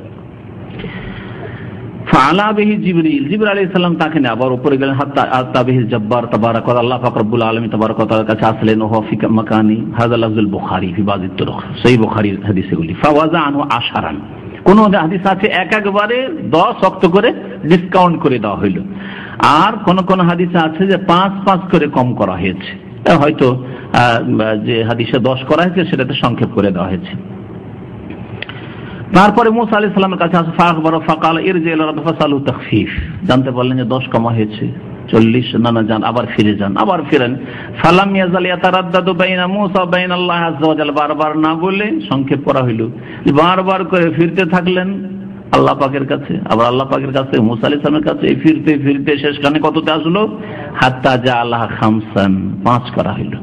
ফাআলা বিহি জিবরিল, জিবরাইল আলাইহিস সালাম তাকে নিয়ে আবার উপরে গেলেন, হাত্তা আতা বিহি জব্বার তাবারাক ওয়া আল্লাহ পাক রব্বুল আলামিন তাবারাক ওয়া তাআলার কাছে আসলেন। ওয়া ফি মাকানি হাযা লাফজুল বুখারী ফি বাযি তুরুক, সহিহ বুখারীর হাদিসগুলি। ফাওয়াজা আনহু আশারান, কোন হাদিস আছে একবারে 10 ওয়াক্ত করে ডিসকাউন্ট করে দেওয়া হইল, আর কোন কোন হাদিসে আছে যে 5 করে কম করা হয়েছে, হয়তো যে হাদিসে 10 করা হয়েছে সেটাতে সংক্ষেপ করে দেওয়া হয়েছে। তারপরে মূসা আলাইহিস সালামের কাছে আসে, ফাখবারা ফাকাল ইরজি ইলা রাব্বিকা ফাসালু তাখফীফ, জানতে পারলেন যে 10 কমা হয়েছে, 40 না যান, আবার ফিরে যান, আবার ফিরেন। ফালাম ইয়াজাল ইয়াতারাদ্দাদু বাইনা মূসা ওয়া বাইনা আল্লাহ আযজা ওয়া জাল, বারবার না বলে সংক্ষেপ করা হইল, বারবার করে ফিরতে থাকলেন আল্লাহ পাকের কাছে, আবার আল্লাহ পাকের কাছে, মূসা আলাইহিস সালামের কাছে, ফিরতে ফিরতে শেষখানে কততে আসলো? হাত্তা জাআলাহ খামসান, 5 করা হইল।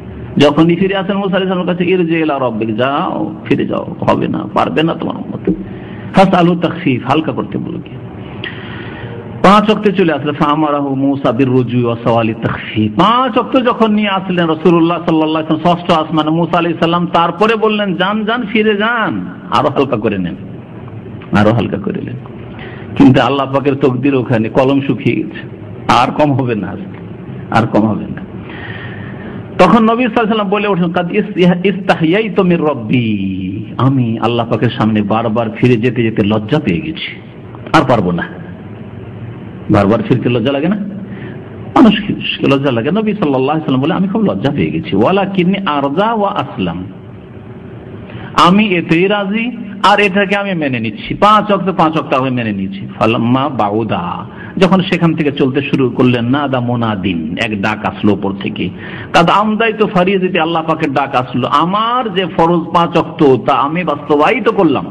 যখনই ফিরে আসেন মূসা আলাইহিস সালামের কাছে, ইরজি ইলা রাব্বিকা, যাও ফিরে যাও, হবে না, পারবে না তোমার উম্মত, ফাসআলু তাখফীফ, হালকা করতে বলো কি। 5 ওয়াক্তে চলে আসলে ফামারাহু মূসা বিররুজু ওয়া সাওয়ালি তাখফীফ, 5 ওয়াক্ত যখন নিয়ে আসলেন রাসূলুল্লাহ সাল্লাল্লাহু আলাইহি ওয়াসাল্লাম ষষ্ঠ আসমানে মূসা আলাইহিস সালাম, তারপরে বললেন যান যান ফিরে যান, আরো হালকা করে নেন, আরো হালকা করে নেন। কিন্তু আল্লাহ পাকের তকদির ওখানে কলম শুকিয়ে গেছে, আর কম হবে না, আর কম হবে না। তখন নবী সাল্লাল্লাহু আলাইহি ওয়াসাল্লাম বলে ওঠেন, কাদ ইস্তাহইয়াইতু মির রাব্বি, আমি আল্লাহ পাকের সামনে বারবার ফিরে যেতে যেতে লজ্জা পেয়ে গেছি, আর পারবো না। বারবার ফিরতে লজ্জা লাগে না? মানুষকে লজ্জা লাগে। নবী সাল্লাল্লাহু আলাইহি ওয়াসাল্লাম বলে আমি খুব লজ্জা পেয়ে গেছি। ওয়ালাকিন্নী আরজা ওয়া আসলাম, আমি এতেই রাজি আর এটাকে আমি মেনে নিচ্ছি, 5 ওয়াক্ত আমি মেনে নিচ্ছি। ফালাম্মা বাউদা, যখন সেখান থেকে চলতে শুরু করলেন, নাদা মুনাদিন, এক ডাক আসলো উপর থেকে, কাদ আমদাই তো ফারিয়াদিতে, আল্লাহ পাকের ডাক আসলো, আমার যে ফরজ 5 ওয়াক্ত তা আমি বাস্তবায়িত করলাম।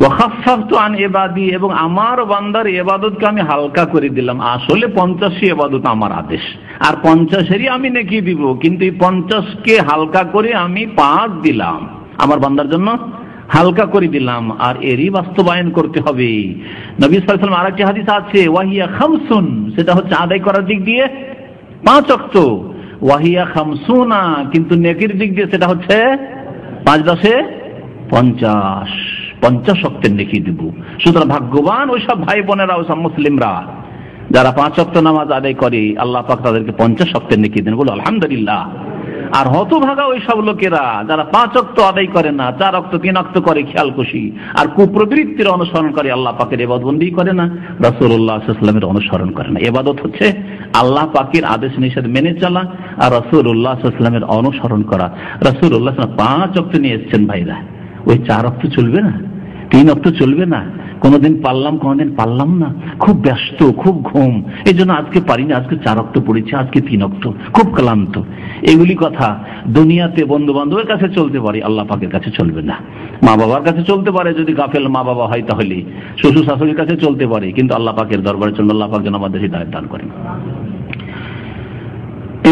ওয়া খাফফাফতু আন ইবাদি, এবং আমার বান্দার ইবাদতকে আমি হালকা করে দিলাম। আসলে 50 ইবাদত আমার আদেশ, আর 50-এরই আমি নেকি দিব, কিন্তু এই 50কে হালকা করে আমি 5 দিলাম, আমার বান্দার জন্য হালকা করে দিলাম, আর এরই বাস্তবায়ন করতে হবে। নবী সাল্লাল্লাহু আলাইহি ওয়াসাল্লাম আরেকটি হাদিস আছে, ওয়াহিয়া খামসুন, সেটা হচ্ছে আদায় করার দিক দিয়ে 5 ওয়াক্ত, ওয়াহিয়া খামসুনা, কিন্তু নেকির দিক দিয়ে সেটা হচ্ছে 5-10 50 ওয়াক্তের নেকি দিব। সুতরাং ভাগ্যবান ওইসব ভাই বোনেরা, ওইসব মুসলিমরা যারা 5 ওয়াক্ত নামাজ আদায় করে, আল্লাহ পাক তাদেরকে 50 ওয়াক্তের নেকি দেন, বলো আলহামদুলিল্লাহ। আর হতভাগা ওই সব লোকেরা যারা 5 ওয়াক্ত আদায় করে না, 4 ওয়াক্ত 3 ওয়াক্ত করে খেয়ালখুশি, আর কুপ্রবৃত্তির অনুসরণ করে, আল্লাহ পাকের ইবাদতবন্দি করে না, রাসূলুল্লাহ সাল্লাল্লাহু আলাইহি ওয়াসাল্লামের অনুসরণ করে না। ইবাদত হচ্ছে আল্লাহ পাকের আদেশ নিষেধ মেনে চলা আর রাসূলুল্লাহ সাল্লাল্লাহু আলাইহি ওয়াসাল্লামের অনুসরণ করা। রাসূলুল্লাহ সাল্লাল্লাহু আলাইহি ওয়াসাল্লাম 5 ওয়াক্ত নিয়ে এসেছেন ভাইরা, ওই 4 ওয়াক্ত চলবে না, 3 ওয়াক্ত চলবে না, কোনদিন পারলাম কোনদিন পারলাম না, খুব ব্যস্ত, খুব ঘুম, এই জন্য আজকে পারিনি, আজকে 4 ওয়াক্ত পড়েছি, আজকে 3 ওয়াক্ত, খুব ক্লান্ত। এগুলি কথা দুনিয়াতে বন্ধু বান্ধবের কাছে চলতে পারে, আল্লাহ পাকের কাছে চলবে না। মা বাবার কাছে চলতে পারে, যদি গাফেল মা বাবা হয় তাহলে, শ্বশুর শাশুড়ির কাছে চলতে পারে, কিন্তু আল্লাহ পাকের দরবারে চলবে। আল্লাহ পাক যেন আমাদের হিদায়াত দান করেন।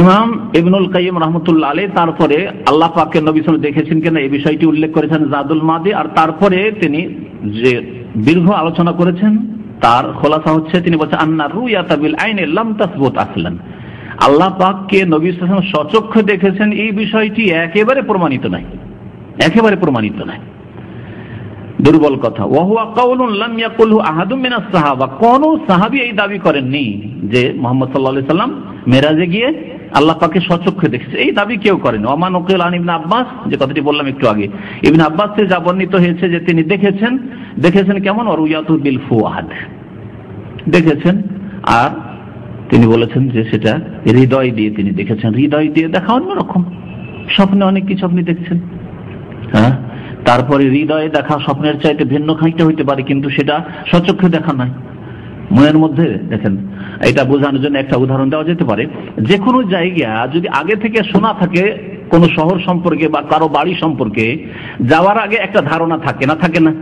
ইমাম ইবনুল কাইয়িম রাহমাতুল্লাহ আলাইহি তারপরে আল্লাহ পাকের নবী সাল্লাল্লাহু আলাইহি ওয়াসাল্লাম দেখেছেন কিনা এই বিষয়টি উল্লেখ করেছেন জাদুল মাদি, আর তারপরে তিনি যে দীর্ঘ আলোচনা করেছেন তার খোলাসা হচ্ছে, তিনি বলছেন আন্না রুয়াতা বিল আইনি লাম তাসবুত আসলান, আল্লাহ পাককে নবী সাল্লাল্লাহু আলাইহি ওয়াসাল্লাম সচক্ষে দেখেছেন এই বিষয়টি একেবারে প্রমাণিত নাই, একেবারে প্রমাণিত নাই, দুর্বল কথা। ওয়া হুয়া কাউলুন লাম ইয়াকুলহু আহাদুম মিনাস সাহাবা, কোন সাহাবী এই দাবি করেননি যে মুহাম্মদ সাল্লাল্লাহু আলাইহি ওয়াসাল্লাম মেরাজে গিয়ে আল্লাহ পাকে সচক্ষে দেখেছে, এই দাবি কেউ করেন। ওমান উকিল আন ইবনে আব্বাস, যে কথাটি বললাম একটু আগে, ইবনে আব্বাস থেকে যা বর্ণিত হয়েছে যে তিনি দেখেছেন কেমন, রুয়াতু বিল ফুআদ, দেখেছেন, আর তিনি বলেছেন যে সেটা হৃদয় দিয়ে তিনি দেখেছেন। হৃদয় দিয়ে দেখা অন্যরকম, স্বপ্নে অনেক কিছু আপনি দেখছেন, হ্যাঁ, তারপরে হৃদয়ে দেখা স্বপ্নের চাইতে ভিন্ন খানিকটা হইতে পারে, কিন্তু সেটা সচক্ষে দেখা নাই, মনের মধ্যে দেখেন। এটা বোঝানোর জন্য একটা উদাহরণ দেওয়া যেতে পারে, যে কোনো জায়গা যদি আগে থেকে শোনা থাকে কোন শহর সম্পর্কে বা কারো বাড়ি সম্পর্কে, যাওয়ার আগে একটা ধারণা থাকে না, থাকে না?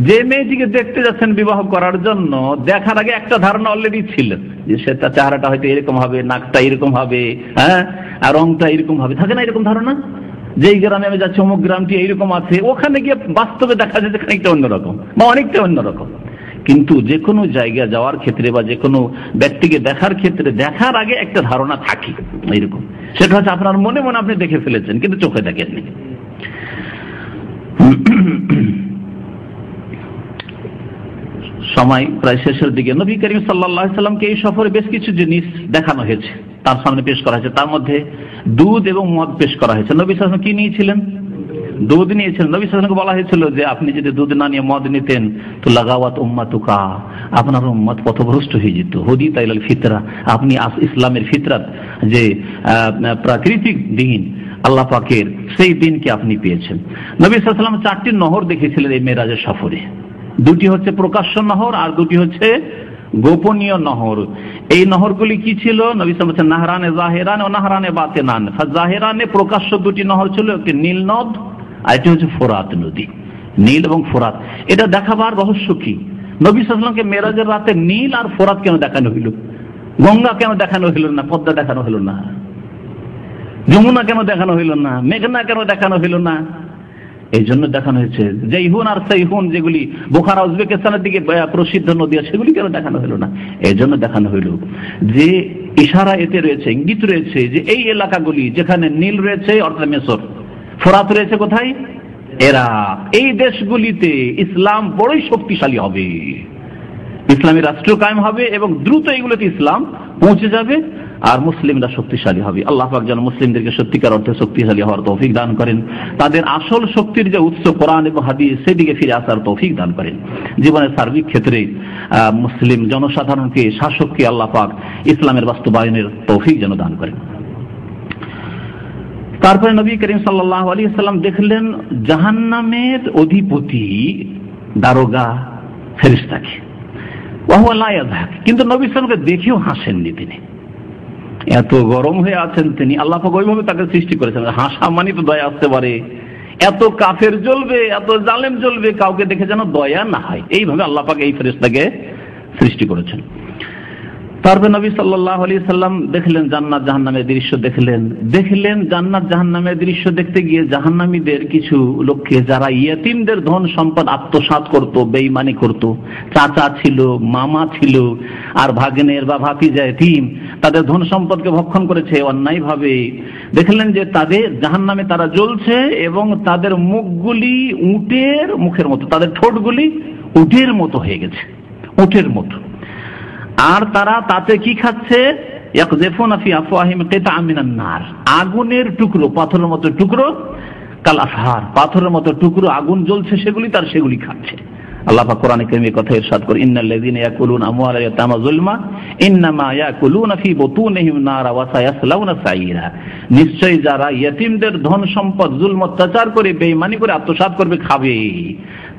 যে মেয়েটিকে দেখতে যাচ্ছেন বিবাহ করার জন্য, দেখার আগে একটা ধারণা অলরেডি ছিল যে সে তার চেহারাটা হয়তো এরকম হবে, নাকটা এরকম হবে, হ্যাঁ, আর রংটা এরকম হবে, থাকে না এরকম ধারণা? যেই গ্রামে আমি যাচ্ছি অমুক গ্রামটি এইরকম আছে, ওখানে গিয়ে বাস্তবে দেখা যাচ্ছে খানিকটা অন্যরকম বা অনেকটা অন্যরকম। কিন্তু যে কোনো জায়গায় যাওয়ার ক্ষেত্রে বা যে কোনো ব্যক্তিকে দেখার ক্ষেত্রে দেখার আগে একটা ধারণা থাকে এইরকম, সেটা হচ্ছে আপনার মনে মনে আপনি দেখে ফেলেছেন কিন্তু চোখে দেখেননি। সময় প্রায় শেষের দিকে, নবী করিম সাল্লাল্লাহু আলাইহি সাল্লামকে এই সফরে বেশ কিছু জিনিস দেখানো হয়েছে, তার সামনে পেশ করা হয়েছে, তার মধ্যে দুধ এবং মদ পেশ করা হয়েছে। নবী সাল্লাল্লাহু আলাইহি সাল্লাম কি নিয়েছিলেন? দুধ নিয়েছিলেন। নবী সাল্লাল্লাহু আলাইহি ওয়াসাল্লামকে বলা হয়েছিল যে আপনি যদি দুধ না নিয়ে মদ নিতেন তো লাগাওয়াত উম্মাতুকা, আপনার উম্মত পথভ্রষ্ট হয়ে যেত। হুদিতা ইলাল ফিতরা, আপনি ইসলামের ফিতরাত, যে প্রাকৃতিক দিন আল্লাহ পাকের, সেই দিনকে আপনি পেয়েছেন। নবী সাল্লাল্লাহু আলাইহি ওয়াসাল্লাম 4টি নহর দেখেছিলেন এই মেরাজের সফরে, 2টি হচ্ছে প্রকাশ্য নহর আর 2টি হচ্ছে গোপনীয় নহর। এই নহরগুলি কি ছিল? নবী সাল্লাল্লাহু আলাইহি ওয়াসাল্লাম নাহরানে জাহিরান ও নাহরানে বাতিনান। জাহিরানে প্রকাশ্য 2টি নহর ছিল, একটি নীল নদ আর একটি হচ্ছে ফোরাত নদী। নীল এবং ফোরাত, এটা দেখাবার রহস্য কি? নবী সাল্লাল্লাহু আলাইহি ওয়াসাল্লামকে মেরাজের রাতে নীল আর ফোরাত কেন দেখানো হইল? গঙ্গা কেন দেখানো হইল না? পদ্মা দেখানো হইল না? যমুনা কেন দেখানো হইল না? মেঘনা কেন দেখানো হইল না? এই জন্য দেখানো হয়েছে জৈহুন আর সাইহুন, যেগুলি বুখারা উজবেকিস্তানের দিকে প্রসিদ্ধ নদী, সেগুলি কেন দেখানো হলো না? এই জন্য দেখানো হইল যে ইশারা এতে রয়েছে, ইঙ্গিত রয়েছে যে এই এলাকাগুলি যেখানে নীল রয়েছে অর্থাৎ মিশর, ফোরাত রয়েছে কোথায়? ইরাক, এই দেশগুলিতে ইসলাম বড়ই শক্তিশালী হবে, ইসলামী রাষ্ট্র কায়েম হবে এবং দ্রুত এগুলোতে ইসলাম পৌঁছে যাবে আর মুসলিমরা শক্তিশালী হবে। আল্লাহ পাক যেন মুসলিমদেরকে সত্যিকার অর্থে শক্তিশালী হওয়ার তৌফিক দান করেন, তাদের আসল শক্তির যে উৎস কোরআন এবং হাদিস সেদিকে ফিরে আসার তৌফিক দান করেন। জীবনের সার্বিক ক্ষেত্রে মুসলিম জনসাধারণকে, শাসককে আল্লাহ পাক ইসলামের বাস্তবায়নের তৌফিক যেন দান করেন। তারপরে নবী করিম সাল্লাল্লাহু আলাইহি ওয়াসাল্লাম দেখলেন জাহান্নামের অধিপতি দারোগা ফেরেশতাকে, ওয়া লা ইয়াযহাক, কিন্তু নবী সাল্লাল্লাহু আলাইহি ওয়াসাল্লামকে দেখেও হাসেননি তিনি। এত গরম হয়ে আছেন তিনি, আল্লাহ পাক ওইভাবে তাকে সৃষ্টি করেছেন। হাসা মানে তো দয়া আসতে পারে, এত কাফের জ্বলবে, এত জালেম জ্বলবে, কাউকে দেখে যেন দয়া না হয়, এইভাবে আল্লাহ পাক এই ফেরেশতাকে সৃষ্টি করেছেন। তারপরে নবী সাল্লাল্লাহু আলাইহি সাল্লাম দেখলেন জান্নাত জাহান্নামের দৃশ্য, দেখলেন জান্নাত জাহান্নামের দৃশ্য দেখতে গিয়ে জাহান্নামীদের কিছু লোককে যারা ইয়েতিমদের ধন সম্পদ আত্মসাৎ করত, বেঈমানি করত, চাচা ছিল, মামা ছিল, আর ভাগ্নের বা ভাতিজা এতিম, তাদের ধন সম্পদকে ভক্ষণ করেছে অন্যায়ভাবে। দেখলেন যে তাদের জাহান্নামে তারা জ্বলছে এবং তাদের মুখগুলি উটের মুখের মতো, তাদের ঠোঁটগুলি উটের মতো হয়ে গেছে, উটের মতো। আর তারা তাতে কি খাচ্ছে, ইয়াকযিফুনা ফি আফওয়াহিম কিতাআম মিনান নার, আগুনের টুকরো, পাথরের মতো টুকরো, কাল আফহার, পাথরের মতো টুকরো, আগুন জ্বলছে সেগুলি, তার সেগুলি খাচ্ছে। আল্লাহ পাক কোরআনে কারীমে কথা ইরশাদ করে, ইন্নাল্লাযীনা ইয়াকুলুনা আমওয়ালাল ইয়াতামা যুলমা ইন্নামা ইয়াকুলুনা ফি বুতুনিহিম নারা ওয়া সায়াসলাউনা সাইরা, নিশ্চয়ই যারা ইয়েতিমদের ধন সম্পদ জুলম অত্যাচার করে বেঈমানি করে আত্মসাৎ করবে, খাবে,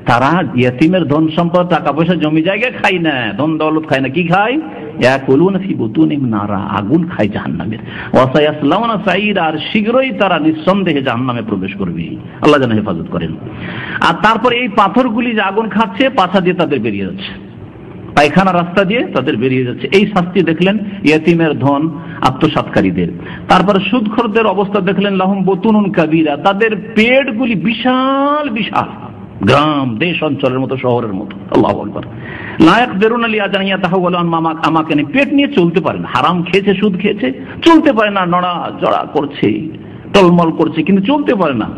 তারা ইয়েতিমের ধন সম্পদ টাকা পয়সা জমি জায়গা খায় না, ধন দৌলত খায় না, কি খায়, ইয়াকুলুনা ফি বুতুনিহিম নারা, আগুন খায় জাহান্নামের, ওয়া সায়াসলাউনা সাইরা, আর শীঘ্রই তারা নিঃসন্দেহে জাহান্নামে প্রবেশ করবে। আল্লাহ যেন হেফাজত করেন। আর তারপর এই পাথরগুলি যে আগুন খাচ্ছে, পাছা দিয়ে তাদের বেরিয়ে যাচ্ছে, পায়খানা রাস্তা দিয়ে তাদের বেরিয়ে যাচ্ছে। এই শাস্তি দেখলেন ইয়েতিমের ধন আত্মসাৎকারীদের। তারপরে সুদখোরদের অবস্থা দেখলেন, লাহুম বুতুনুন কাবীরা, তাদের পেটগুলি বিশাল বিশাল, গ্রাম দেশ অঞ্চলের মতো, শহরের মতো। আল্লাহু আকবার। লা ইয়াকদিরুনা লিআজানিয়া তাহাওয়ালু আন আমাকানে, পেট নিয়ে চলতে পারে না, হারাম খেয়েছে, সুদ খেয়েছে, চলতে পারে না, নড়া জড়া করছে, টলমল করছে, কিন্তু চলতে পারে না।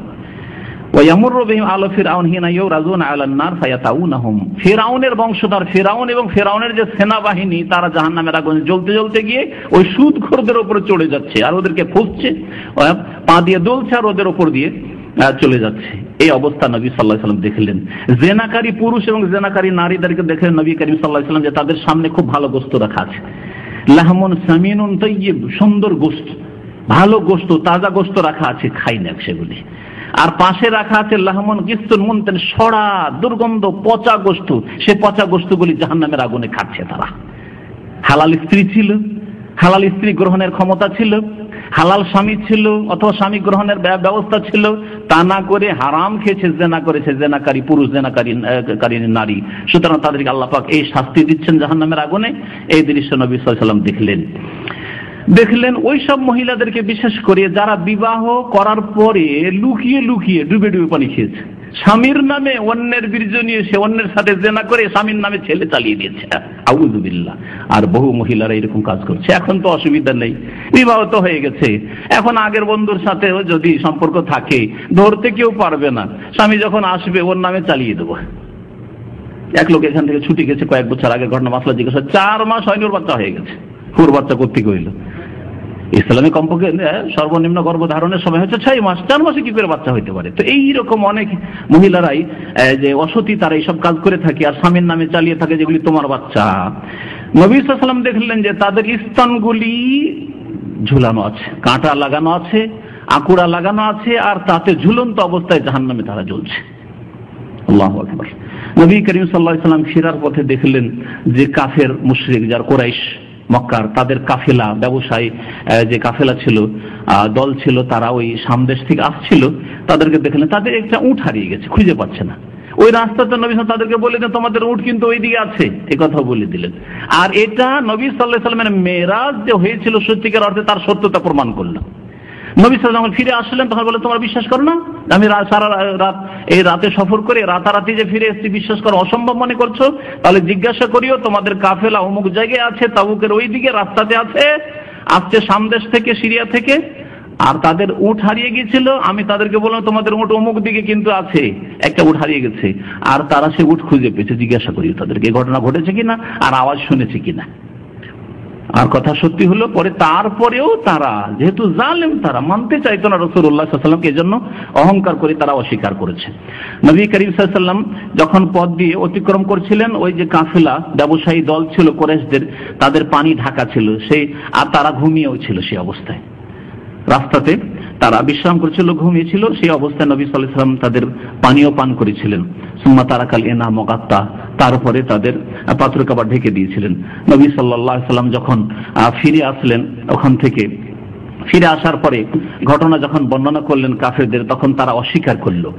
ওয়ায়ামুরু বিহিম আলা ফিরআউন হিনা ইউরাজুনা আলান নার ফায়াতাউনাহুম, ফিরআউনের বংশধর ফিরআউন এবং ফিরআউনের যে সেনাবাহিনী, তারা জাহান্নামের আগুনে জ্বলতে জ্বলতে গিয়ে ওই সুদখোরদের উপরে চড়ে যাচ্ছে, আর ওদেরকে ফুঁসছে, পা দিয়ে দোলছে, আর ওদের উপর দিয়ে চলে যাচ্ছে। এই অবস্থা নবী সাল্লাল্লাহু আলাইহি ওয়াসাল্লাম দেখলেন। জেনাকারী পুরুষ এবং জেনাকারী নারীদেরকে দেখলেন নবী করিম সাল্লাল্লাহু আলাইহি ওয়াসাল্লাম যে তাদের সামনে খুব ভালো গোশত রাখা আছে, লাহমুন সামিনুন তাইয়্যিব, সুন্দর গোশত, ভালো গোশত, তাজা গোশত রাখা আছে, খাই না সেগুলি। আর পাশে রাখা আছে লাহমুন গিসতুন মুনতিন, সড়া দুর্গন্ধ পচা গোশত, সে পচা গোশতগুলি জাহান্নামের আগুনে খাচ্ছে তারা। হালাল স্ত্রী ছিল, হালাল স্ত্রী গ্রহণের ক্ষমতা ছিল, হালাল স্বামী ছিল অথবা স্বামী গ্রহণের ব্যবস্থা ছিল, তা না করে হারাম খেয়েছে, জেনা করেছে, জেনাকারী পুরুষ, জেনাকারী নারী। সুতরাং তাদেরকে আল্লাহ পাক এই শাস্তি দিচ্ছেন জাহান্নামের আগুনে। এই দৃশ্য নবী সাল্লাল্লাহু আলাইহি ওয়াসাল্লাম দেখলেন। ওই সব মহিলাদেরকে বিশেষ করে যারা বিবাহ করার পরে লুকিয়ে লুকিয়ে ডুবে ডুবে পানি খেয়েছে, স্বামীর নামে অন্যের বীর্য নিয়ে সে অন্যের সাথে জেনা করে স্বামীর নামে ছেলে চালিয়ে দিয়েছে, আউযু বিল্লাহ। আর বহু মহিলারা এরকম কাজ করছে। এখন তো অসুবিধা নেই, বিবাহ তো হয়ে গেছে, এখন আগের বন্ধুর সাথে যদি সম্পর্ক থাকে ধরতে কেউ পারবে না, স্বামী যখন আসবে ওর নামে চালিয়ে দেবো। এক লোক এখান থেকে ছুটি গেছে, কয়েক বছর আগের ঘটনা, মাসলা জিজ্ঞাসা, 4 মাস হয়নি ওর বাচ্চা হয়ে গেছে। ওর বাচ্চা করতে কইল, ইসলামে কমপক্ষে সর্বনিম্ন গর্ভধারণের সময় হচ্ছে 6 মাস, 4 মাসে কি করে বাচ্চা হইতে পারে? তো এইরকম অনেক মহিলারাই যে অসতী, তারা এইসব কাজ করে থাকে আর স্বামীর নামে চালিয়ে থাকে যেগুলি তোমার বাচ্চা। নবী সাল্লাল্লাহু আলাইহি ওয়াসাল্লাম দেখলেন যে তাদের স্তনগুলি ঝুলানো আছে, কাঁটা লাগানো আছে, আকুড়া লাগানো আছে, আর তাতে ঝুলন্ত অবস্থায় জাহান্নামে তারা জ্বলছে। আল্লাহু আকবার। নবী করিম সাল্লাল্লাহু আলাইহি ওয়াসাল্লাম ফেরার পথে দেখলেন যে কাফের মুশরিক, যারা কুরাইশ মক্কার, তাদের কাফেলা, ব্যবসায়ী যে কাফেলা ছিল, দল ছিল, তারা ওই সামদেশ থেকে আসছিল, তাদেরকে দেখলেন তাদের একটা উট হারিয়ে গেছে, খুঁজে পাচ্ছে না। ওই রাস্তাতে নবী সাল্লাল্লাহু তাদেরকে বলে দেন তোমাদের উট কিন্তু ওই দিকে আছে, এই কথা বলে দিলেন। আর এটা নবী সাল্লাল্লাহু আলাইহি ওয়াসাল্লামের মেরাজ যে হয়েছিল সত্যিকার অর্থে, তার সত্যতা প্রমাণ করলাম। নবী সাল্লাল্লাহু আলাইহি ওয়াসাল্লাম ফিরে আসলেন, তখন বলে তোমরা বিশ্বাস করো না, আমি সারা রাত এই রাতে সফর করে রাতারাতি যে ফিরে এসেছি, বিশ্বাস করো অসম্ভব মনে করছো? তাহলে জিজ্ঞাসা করিও, তোমাদের কাফেলা অমুক জায়গায় আছে, তাবুকের ওই দিকে রাস্তাতে আছে, আসছে সামদেশ থেকে, সিরিয়া থেকে, আর তাদের উট হারিয়ে গিয়েছিল। আমি তাদেরকে বললাম তোমাদের উট অমুক দিকে কিন্তু আছে, একটা উট হারিয়ে গেছে, আর তারা সে উট খুঁজে পেয়েছে। জিজ্ঞাসা করিও তাদেরকে এই ঘটনা ঘটেছে কিনা, আর আওয়াজ শুনেছে কিনা। আর কথা সত্যি হলো পরে, তারপরেও তারা যেহেতু জালেম, তারা মানতে চাইতো না রাসূলুল্লাহ সাল্লাল্লাহু আলাইহি ওয়াসাল্লামকে, এজন্য অহংকার করে তারা অস্বীকার করেছে। নবী করিম সাল্লাল্লাহু আলাইহি ওয়াসাল্লাম যখন পথ দিয়ে অতিক্রম করছিলেন, ওই যে কাফেলা ব্যবসায়ী দল ছিল কুরাইশদের, তাদের পানি ঢাকা ছিল সেই, আর তারা ঘুমিয়েও ছিল সেই অবস্থায় রাস্তাতে। তারা বিশ্রাম করেছিল, ঘুমিয়েছিল। সেই অবস্থায় নবী সাল্লাল্লাহু আলাইহি ওয়াসাল্লাম তাদের পানীয় পান করেছিলেন। সুম্মা তারাকাল ইনা মুগাত্তা, তারপরে তাদের পাত্র কাপড় ঢেকে দিয়েছিলেন। নবী সাল্লাল্লাহু আলাইহি ওয়াসাল্লাম যখন ফিরে আসলেন, ওখান থেকে ফিরে আসার পরে ঘটনা যখন বর্ণনা করলেন কাফেরদের, তখন তারা অস্বীকার করলো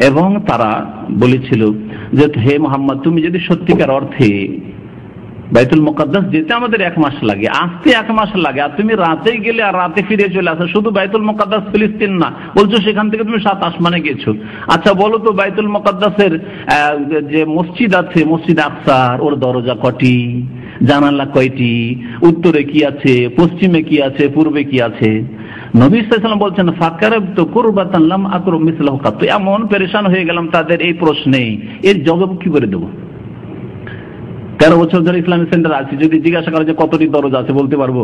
এবং তারা বলেছিল যে হে মুহাম্মদ, তুমি যদি সত্যিকার অর্থে বাইতুল মুকাদ্দাস যেতে আমাদের 1 মাস লাগে, আসতে 1 মাস লাগে, আর তুমি রাতেই গেলে আর রাতে ফিরে চলে আসো। শুধু বাইতুল মুকাদ্দাস ফিলিস্তিন না, বলছো সেখান থেকে তুমি 7 আসমানে গেছো। আচ্ছা বলো তো, বাইতুল মুকাদ্দাসের যে মসজিদ আছে, মসজিদ আকসার, ওর দরজা কটি, জানালা কয়টি, উত্তরে কি আছে, পশ্চিমে কি আছে, পূর্বে কি আছে? নবী সাল্লাল্লাহু আলাইহি ওয়াসাল্লাম বলছেন ফাকারাবতু কুরবাতান লাম আকরু মিসলাহু কাত। এমন পেরেশান হয়ে গেলাম তাদের এই প্রশ্নে, এর জবাব কি করে দেবো? 13 বছর ধরে ইসলামিক সেন্টার আছে, যদি জিজ্ঞাসা করে যে কতটি দরজা আছে, বলতে পারবো?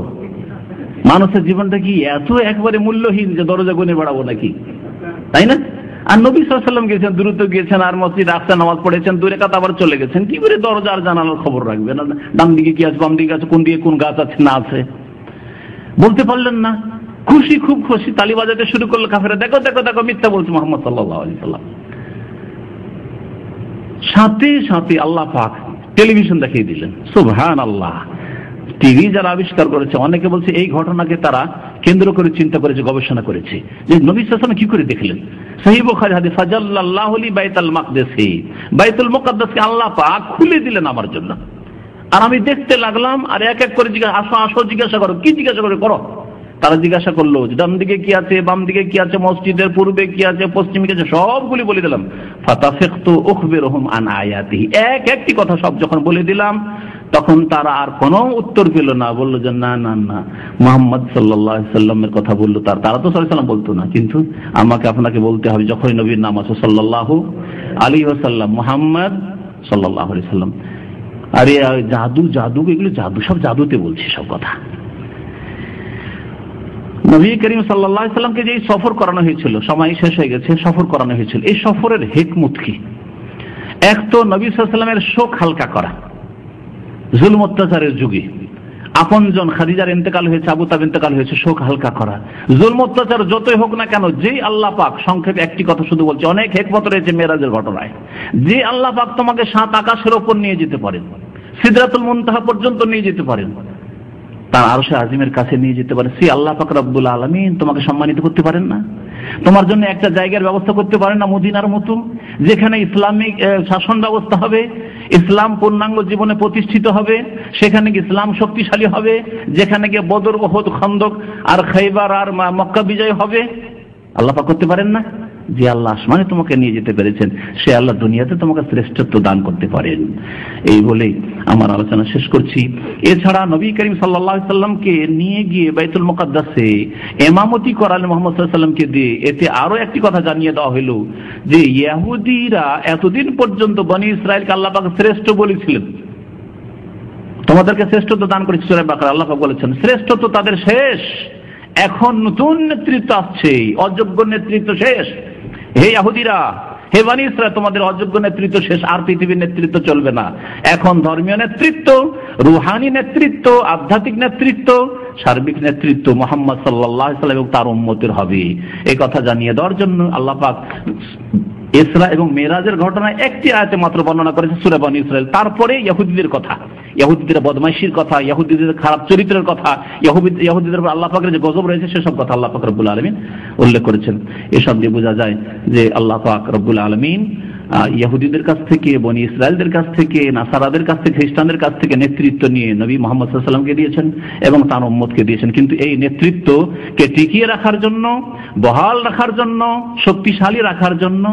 মানুষের জীবনটা কি এত একবারে মূল্যহীন যে দরজা গুনে বেড়াবো নাকি? তাই না? আর নবী সাল্লাল্লাহু আলাইহি ওয়াসাল্লাম গেছেন, দ্রুত গিয়েছেন, আর মসজিদ আকসা নামাজ পড়েছেন, 2 রাকাত আবার চলে গেছেন। কি করে দরজা আর জানালার খবর রাখবেন? ডান দিকে কি আছে, বাম দিকে আছে, কোন দিকে কোন গাছ আছে না আছে বলতে পারলেন না। খুশি, খুব খুশি, তালি বাজাতে শুরু করলো কাফেররা, দেখো দেখো দেখো মিথ্যা বলছে মুহাম্মদ সাল্লাল্লাহু আলাইহি ওয়াসাল্লাম। সাথে সাথে আল্লাহ পাক টেলিভিশন দেখিয়ে দিলেন। সুবহানাল্লাহ। টিভি যারা আবিষ্কার করেছে, অনেকে বলছে এই ঘটনাকে তারা কেন্দ্র করে চিন্তা করেছে, গবেষণা করেছে যে নবী সাল্লাল্লাহু আলাইহি ওয়াসাল্লাম কি করে দেখলেন। সহিহ বুখারী হাদিস, ফাজাল্লাল্লাহু লি বাইতুল মাকদিসি, বাইতুল মুকাদ্দাসকে আল্লাহ পাক খুলে দিলেন আমার জন্য। আর আমি দেখতে লাগলাম, আর এক এক করে জিজ্ঞাসা, আসো আসো জিজ্ঞাসা করো, কি জিজ্ঞাসা করে করো। তারা জিজ্ঞাসা করলো ডান দিকে কি আছে, বাম দিকে কি আছে, মসজিদের পূর্বে কি আছে, পশ্চিমে কি আছে, সবগুলি বলে দিলাম। ফাতাফিকতু উখবিরুহুম আন আয়াতিহি, একটি কথা সব যখন বলে দিলাম, তখন তারা আর কোনো উত্তর পেল না। বললো যে না না না, মুহাম্মদ সাল্লাল্লাহু আলাইহি সাল্লামের কথা বললো। তারা তো সাল্লাল্লাহু আলাইহি সাল্লাম বলতো না, কিন্তু আমাকে আপনাকে বলতে হবে। যখনই নবীর নাম আছে সাল্লাল্লাহু আলাইহি ওয়াসাল্লাম, মুহাম্মদ সাল্লাল্লাহু আলাইহি সাল্লাম, আরে জাদু জাদু, এগুলো জাদু, সব জাদুতে বলছে সব কথা। নবী করিম সাল্লাল্লাহু আলাইহি সাল্লামকে যে সফর করানো হয়েছিল, সময় শেষ হয়ে গেছে, সফর করানো হয়েছিল, এই সফরের হিকমত কি? এক তো নবী সাল্লাল্লাহু আলাইহি সাল্লামের শোক হালকা করা। জুলম অত্যাচারের যুগে আপনজন খাদিজার ইন্তেকাল হয়েছে, আবু তালেব ইন্তেকাল হয়েছে, শোক হালকা করা। জুলম অত্যাচার যতই হোক না কেন, যেই আল্লাহ পাক, সংক্ষেপে একটি কথা শুধু বলছে, অনেক হিকমত রয়েছে মেরাজের ঘটনায়, যে আল্লাহ পাক তোমাকে 7 আকাশের ওপর নিয়ে যেতে পারেন, সিদরাতুল মুনতাহা পর্যন্ত নিয়ে যেতে পারেন, তার আরশে আজিমের কাছে নিয়ে যেতে পারেন, সেই আল্লাহ পাক রব্বুল আলামিন তোমাকে সম্মানিত করতে পারেন না? তোমার জন্য একটা জায়গার ব্যবস্থা করতে পারেন না মদিনার মতো, যেখানে ইসলামিক শাসন ব্যবস্থা হবে, ইসলাম পূর্ণাঙ্গ জীবনে প্রতিষ্ঠিত হবে, সেখানে ইসলাম শক্তিশালী হবে, যেখানে গিয়ে বদর, উহুদ, খন্দক আর খাইবার আর মক্কা বিজয় হবে? আল্লাহ পাক করতে পারেন না? যে আল্লাহ আসমানে তোমাকে নিয়ে যেতে পেরেছেন, সে আল্লাহ দুনিয়াতে তোমাকে শ্রেষ্ঠত্ব দান করতে পারেন। এই বলে আমার আলোচনা শেষ করছি। এছাড়া নবী করিম সাল্লাল্লাহু আলাইহি সাল্লামকে নিয়ে গিয়ে বাইতুল মুকাদ্দাসে ইমামতি করালেন মুহাম্মদ সাল্লাল্লাহু আলাইহি সাল্লামকে দিয়ে। এতে আরো একটি কথা জানিয়ে দেওয়া হইল যে ইহুদিরা এতদিন পর্যন্ত বনি ইসরাইলকে আল্লাহ পাক শ্রেষ্ঠ বলেছিলেন, তোমাদেরকে শ্রেষ্ঠত্ব দান করেছে। সূরা বাকারা আল্লাহ পাক বলেছেন শ্রেষ্ঠত্ব তাদের শেষ, এখন নতুন নেতৃত্ব আসছে, অযোগ্য নেতৃত্ব শেষ। হে ইহুদিরা, হে বনি ইসরাইল, তোমাদের অযোগ্য নেতৃত্ব শেষ, আর পৃথিবীর নেতৃত্ব চলবে না। এখন ধর্মীয় নেতৃত্ব, রুহানি নেতৃত্ব, আধ্যাত্মিক নেতৃত্ব, সার্বিক নেতৃত্ব মুহাম্মদ সাল্লাল্লাহু আলাইহি ওয়াসাল্লাম এবং তার উম্মতের হবে। এই কথা জানিয়ে দেওয়ার জন্য আল্লাহ পাক ইসরা এবং মেরাজের ঘটনায় একটি আয়াতে মাত্র বর্ণনা করেছে, সূরা বনী ইসরাইল। তারপরে ইহুদিদের কথা, ইহুদিদের বদমাইশির কথা, ইহুদিদের খারাপ চরিত্রের কথা, ইহুদিদের উপর আল্লাহ পাকের যে গজব রয়েছে, সেসব কথা আল্লাহ পাক রব্বুল আলামিন উল্লেখ করেছেন। এসব দিয়ে বোঝা যায় যে আল্লাহ পাক রব্বুল আলামিন ইহুদিদের কাছ থেকে, বনি ইসরায়েলদের কাছ থেকে, নাসারাদের কাছ থেকে, খ্রিস্টানদের কাছ থেকে নেতৃত্ব নিয়ে নবী মুহাম্মদ সাল্লাল্লাহু আলাইহি ওয়াসাল্লামকে দিয়েছেন এবং তার উম্মতকে দিয়েছেন। কিন্তু এই নেতৃত্বকে টিকিয়ে রাখার জন্য, বহাল রাখার জন্য, শক্তিশালী রাখার জন্য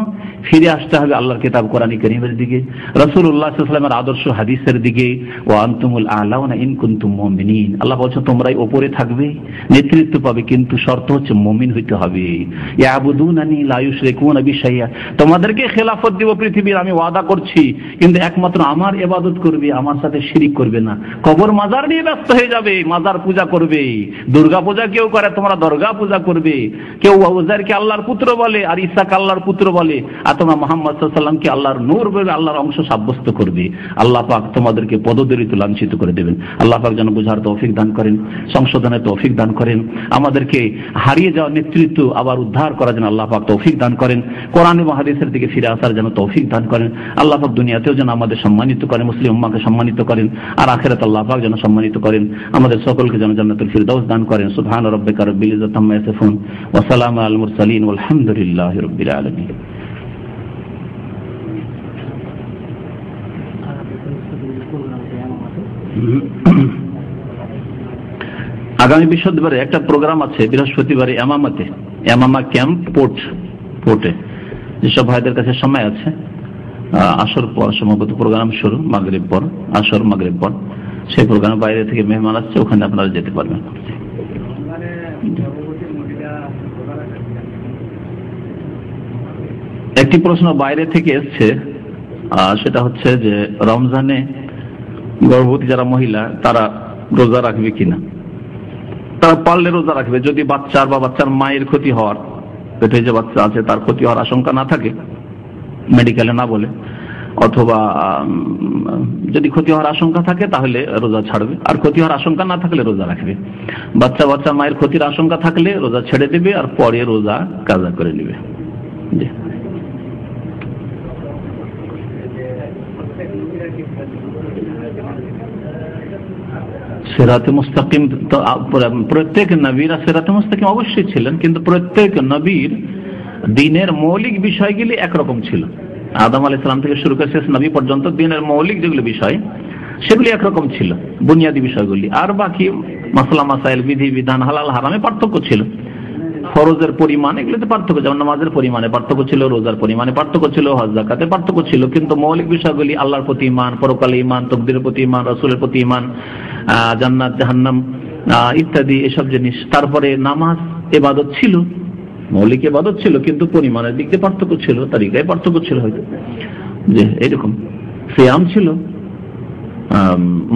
ফিরে আসতে হবে আল্লাহর কিতাব কোরআন কারীমের দিকে, রাসূলুল্লাহ সাল্লাল্লাহু আলাইহি ওয়াসাল্লামের আদর্শ হাদিসের দিকে। ওয়া আনতুমুল আ'লাউনা ইন কুনতুম মুমিনিন, আল্লাহ বলছেন তোমরাই উপরে থাকবে, নেতৃত্ব পাবে, কিন্তু শর্ত হচ্ছে মুমিন হইতে হবে। ইয়াবুদুনানি লা ইউশরিকুনা বি শাইআ, তোমাদেরকে খেলাফত দিব পৃথিবীর, আমি ওয়াদা করছি, কিন্তু একমাত্র আমার ইবাদত করবে, আমার সাথে শিরিক করবে না। কবর মাজার নিয়ে ব্যস্ত হয়ে যাবে, মাজার পূজা করবে, দুর্গা পূজা কেউ করে, তোমরা দুর্গা পূজা করবে। কেউ উযাইরকে আল্লাহর পুত্র বলে আর ঈসাকে আল্লাহর পুত্র বলে, আর আর তোমরা মুহাম্মদ সাল্লাল্লাহু আলাইহি ওয়াসাল্লামকে আল্লাহর নূর বলে আল্লাহর অংশ সাব্যস্ত করবে, আল্লাহ পাক তোমাদেরকে পদদলিত লাঞ্ছিত করে দেবেন। আল্লাহ পাক যেন বুঝার তৌফিক দান করেন, সংশোধনের তৌফিক দান করেন, আমাদেরকে হারিয়ে যাওয়া নেতৃত্ব আবার উদ্ধার করার জন্য আল্লাহ পাক তৌফিক দান করেন, কোরআন এবং হাদিসের দিকে ফিরে আসার জন্য তৌফিক দান করেন। আল্লাহ পাক দুনিয়াতেও যেন আমাদের সম্মানিত করেন, মুসলিম উম্মাহকে সম্মানিত করেন, আর আখিরাত আল্লাহ পাক যেন সম্মানিত করেন, আমাদের সকলকে যেন জান্নাতুল ফিরদাউস দান করেন। সুবহান রাব্বিকা রাব্বিল ইজ্জাতি আম্মা ইয়াসিফুন ওয়া সালামু আলাল মুরসালিন ওয়াল হামদুলিল্লাহি রাব্বিল আলামিন। আগামী বৃহস্পতিবারে একটা প্রোগ্রাম আছে, বৃহস্পতিবারে এমামা ক্যাম্প পোর্টে। যেসব ভাইদের কাছে সময় আছে, আসর পর সম্ভবত প্রোগ্রাম শুরু, মাগরিব পর, আসর মাগরিব পর, সেই প্রোগ্রাম বাইরে থেকে মেহমান আসছে, ওখানে আপনারা যেতে পারবেন। একটি প্রশ্ন বাইরে থেকে এসছে, সেটা হচ্ছে যে রমজানে গর্ভবতী যারা মহিলা তারা রোজা রাখবে কিনা। তারা পারলে রোজা রাখবে, যদি বাচ্চার বা বাচ্চার মায়ের ক্ষতি হওয়ার, পেটে যে বাচ্চা আছে তার ক্ষতি হওয়ার আশঙ্কা না থাকে, মেডিকেলে না বলে, অথবা যদি ক্ষতি হওয়ার আশঙ্কা থাকে তাহলে রোজা ছাড়বে, আর ক্ষতি হওয়ার আশঙ্কা না থাকলে রোজা রাখবে। বাচ্চার মায়ের ক্ষতির আশঙ্কা থাকলে রোজা ছেড়ে দেবে, আর পরে রোজা কাজা করে নেবে। সিরাতে মুস্তাকিম তো প্রত্যেক নবীরা সিরাতে মুস্তাকিম অবশ্যই ছিলেন, কিন্তু প্রত্যেক নবীর দ্বীনের মৌলিক বিষয়গুলি একরকম ছিল। আদম আলাইহিস সালাম থেকে শুরু করে শেষ নবী পর্যন্ত দ্বীনের মৌলিক যেগুলো বিষয় সেগুলি একরকম ছিল, বুনিয়াদী বিষয়গুলি। আর বাকি মাসলা মাসাইল, বিধি বিধান, হালাল হারামে পার্থক্য ছিল। ফরজের পরিমাণ এগুলোতে পার্থক্য, যেমন নামাজের পরিমাণে পার্থক্য ছিল, রোজার পরিমাণে পার্থক্য ছিল, হজ যাকাতে পার্থক্য ছিল, কিন্তু মৌলিক বিষয়গুলি আল্লাহর প্রতি ঈমান, পরকালে ঈমান, তাকদীরের প্রতি ঈমান, রাসূলের প্রতি ঈমান, জান্নাত জাহান্নাম ইত্যাদি এসব জিনিস। তারপরে নামাজ ইবাদত ছিল, মৌলিক ইবাদত ছিল, কিন্তু পরিমাণের দিক দিয়ে পার্থক্য ছিল, তারিকায় পার্থক্য ছিল হয়তো, যে এরকম। সিয়াম ছিল,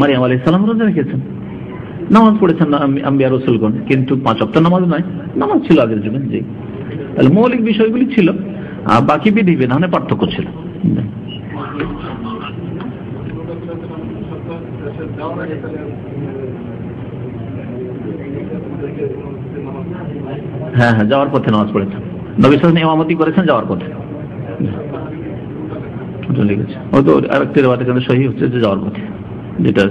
মারিয়াম আলাইহিস সালাম রোজা রেখেছেন, নামাজ পড়েছেন আম্বিয়া রাসূলগণ, কিন্তু 5 ওয়াক্ত নামাজ নয়, নামাজ ছিল আগের যুগে। জি, তাহলে মৌলিক বিষয়গুলি ছিল, আর বাকি বিধি বিধানে পার্থক্য ছিল। হ্যাঁ, যাওয়ার পথে নামাজ পড়েছেন, নবী সাল্লাল্লাহু আলাইহি ওয়াসাল্লাম ইমামতি করেছেন যাওয়ার পথে। ও তো আরেকটি রিওয়ায়াতে সহিহ হচ্ছে যে যাওয়ার পথে, যেটা